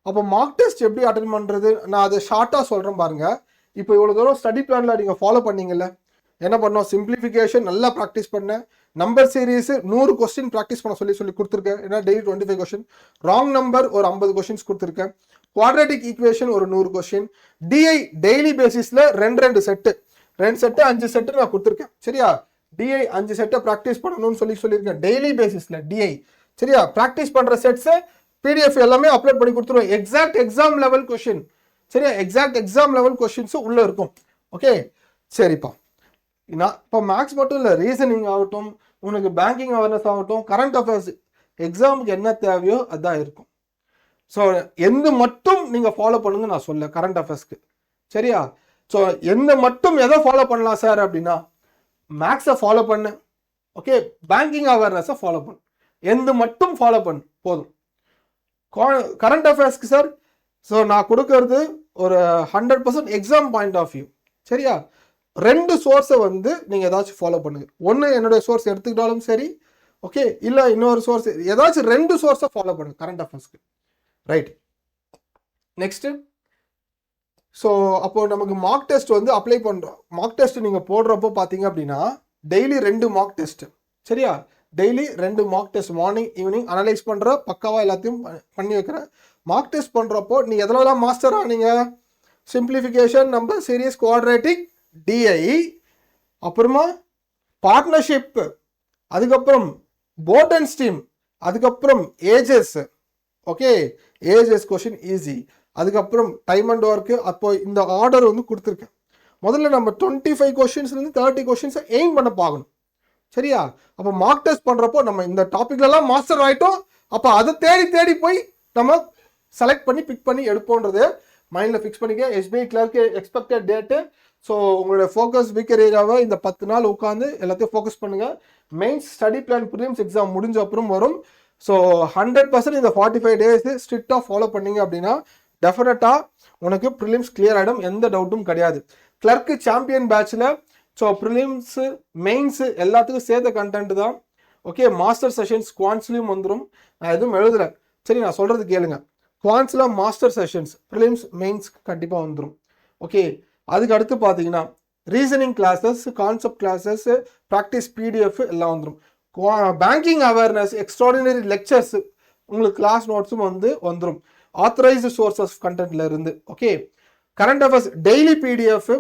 Speaker 1: அப்போ மார்க் டெஸ்ட் எப்படி அட்டன் பண்ணுறது, நான் அதை ஷார்ட்டாக சொல்கிறேன் பாருங்கள். இப்போ இவ்வளோ தூரம் ஸ்டடி பிளானில் நீங்கள் ஃபாலோ பண்ணீங்கல்ல, என்ன பண்ணோம், சிம்பிளிஃபிகேஷன் நல்லா ப்ராக்டிஸ் பண்ணேன். நம்பர் சீரீஸ் 100 கொஸ்டின் ப்ராக்டிஸ் பண்ண சொல்லி கொடுத்துருக்கேன். ஏன்னா டெய்லி 25 கொஸ்டின். ராங் நம்பர் ஒரு 50 கொஸ்டின்ஸ் கொடுத்துருக்கேன். குவாட்ரேட்டிக் ஈக்குவேஷன் ஒரு 100 கொஸ்டின். டிஐ டெய்லி பேசிஸில் 2 செட்டு 5 செட்டு நான் கொடுத்துருக்கேன். சரியா? டிஐ 5 செட்டை ப்ராக்டிஸ் பண்ணணும்னு சொல்லியிருக்கேன் டெய்லி பேசிஸில் டிஐ. சரியா? ப்ராக்டிஸ் பண்ணுற செட்ஸை பிடிஎஃப் எல்லாமே அப்லோட் பண்ணி கொடுத்துருவேன். Exact exam level question. சரியா? எக்ஸாக்ட் எக்ஸாம் லெவல் கொஸ்டின்ஸும் உள்ளே இருக்கும். ஓகே, சரிப்பா. நான் இப்போ மேக்ஸ் மட்டும் இல்லை, ரீசனிங் ஆகட்டும், உனக்கு பேங்கிங் அவேர்னஸ் ஆகட்டும், கரண்ட் அஃபேர்ஸ், எக்ஸாமுக்கு என்ன தேவையோ அதுதான் இருக்கும். ஸோ எந்த மட்டும் நீங்கள் ஃபாலோ பண்ணுங்க நான் சொல்ல கரண்ட் அஃபேர்ஸ்க்கு. சரியா? ஸோ எந்த மட்டும் எதை ஃபாலோ பண்ணலாம் சார் அப்படின்னா, மேக்ஸை ஃபாலோ பண்ணு. ஓகே, பேங்கிங் அவேர்னஸை ஃபாலோ பண்ணு. எந்த மட்டும் ஃபாலோ பண்ணு போதும். கரண்ட் அஃபேர்ஸ்க்கு சார், ஸோ நான் கொடுக்கறது ஒரு 100% எக்ஸாம் பாயிண்ட் ஆஃப் வியூ. சரியா? 2 சோர்ஸை வந்து நீங்கள் ஏதாச்சும் ஃபாலோ பண்ணுங்க. ஒன்று என்னுடைய சோர்ஸ் எடுத்துக்கிட்டாலும் சரி, ஓகே, இல்லை இன்னொரு சோர்ஸ், ஏதாச்சும் 2 சோர்ஸை ஃபாலோ பண்ணுங்க கரண்ட் அஃபேர்ஸ்க்கு. ரைட். நெக்ஸ்ட்டு, ஸோ அப்போது நமக்கு மார்க் டெஸ்ட் வந்து அப்ளை பண்ணுறோம். மார்க் டெஸ்ட் நீங்கள் போடுறப்போ பார்த்தீங்க அப்படின்னா டெய்லி 2 மார்க் டெஸ்ட்டு. சரியா? Daily 2 mark test, morning evening analyse பண்ணுற, பக்காவாக எல்லாத்தையும் பண்ணி வைக்கிறேன். மார்க் டெஸ்ட் பண்ணுறப்போ நீ எதெல்லாம் மாஸ்டர் ஆனீங்க, simplification, number series, quadratic, DI, அப்புறமா பார்ட்னர்ஷிப், அதுக்கப்புறம் போட் அண்ட் ஸ்டீம், அதுக்கப்புறம் ages. Okay, ages question easy, அதுக்கப்புறம் டைம் அண்ட் ஒர்க்கு. அப்போ இந்த ஆர்டர் வந்து கொடுத்துருக்கேன். முதல்ல நம்ம 25 கொஷின்ஸ்லேருந்து 30 கொஷின்ஸை எய்ம் பண்ண பார்க்கணும். சரியா? அப்போ மார்க் டெஸ்ட் பண்ணுறப்போ நம்ம இந்த டாப்பிக்லலாம் மாஸ்டர் ஆகிட்டோம் அப்போ அதை தேடி தேடி போய் நம்ம செலக்ட் பண்ணி பிக் பண்ணி எடுப்போன்றது மைண்டில் ஃபிக்ஸ் பண்ணிக்க. SBI clerk expected date. So உங்களுடைய ஃபோக்கஸ் வீக்கர் ஏரியாவை இந்த 10 நாள் உட்காந்து எல்லாத்தையும் ஃபோக்கஸ் பண்ணுங்கள். Mains study plan prelims exam முடிஞ்ச அப்புறம் வரும். ஸோ 100% இந்த 45 டேஸ் ஸ்ட்ரிக்டாக ஃபாலோ பண்ணீங்க அப்படின்னா டெஃபினட்டாக உனக்கு ப்ரிலிம்ஸ் கிளியர் ஆகிடும், எந்த டவுட்டும் கிடையாது. கிளர்க்கு சாம்பியன் பேட்சில் ஸோ ப்ரிலிம்ஸு மெயின்ஸு எல்லாத்துக்கும் சேர்த்த கண்டென்ட் தான். ஓகே, மாஸ்டர் செஷன்ஸ் குவான்ஸ்லையும் வந்துடும். நான் எதுவும் எழுதுறேன், சரி நான் சொல்கிறது கேளுங்க. குவான்ஸில் மாஸ்டர் செஷன்ஸ் ப்ரிலிம்ஸ் மெயின்ஸ் கண்டிப்பாக வந்துடும். ஓகே, அதுக்கு அடுத்து பார்த்தீங்கன்னா reasoning classes, concept classes, practice PDF எல்லாம் வந்துடும். பேங்கிங் அவேர்னஸ், எக்ஸ்ட்ராடினரி லெக்சர்ஸ், உங்களுக்கு கிளாஸ் நோட்ஸும் வந்துடும் ஆத்தரைஸ்டு சோர்ஸ் ஆஃப் கண்டென்ட்ல இருந்து. Okay, current affairs daily PDF,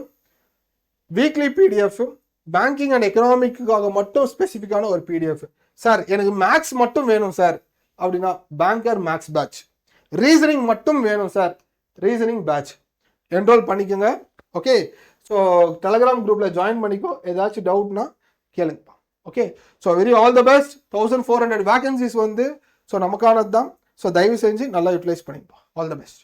Speaker 1: weekly PDF, banking and எக்கனாமிக்காக மட்டும் ஸ்பெசிஃபிக்கான ஒரு பிடிஎஃப். சார் எனக்கு மேக்ஸ் மட்டும் வேணும் சார் அப்படின்னா பேங்கர் மேக்ஸ் பேட்ச். ரீசனிங் மட்டும் வேணும் சார், ரீசனிங் பேட்ச் என்ரோல் பண்ணிக்கோங்க. ஓகே, ஸோ டெலகிராம் குரூப்பில் ஜாயின் பண்ணிக்கோ, ஏதாச்சும் டவுட்னா கேளுங்கப்பா. Okay, so very all the best. 1400 vacancies so நமக்கானது தான். ஸோ தயவு செஞ்சு நல்லா யூட்டிலைஸ் பண்ணிப்பா. All the best.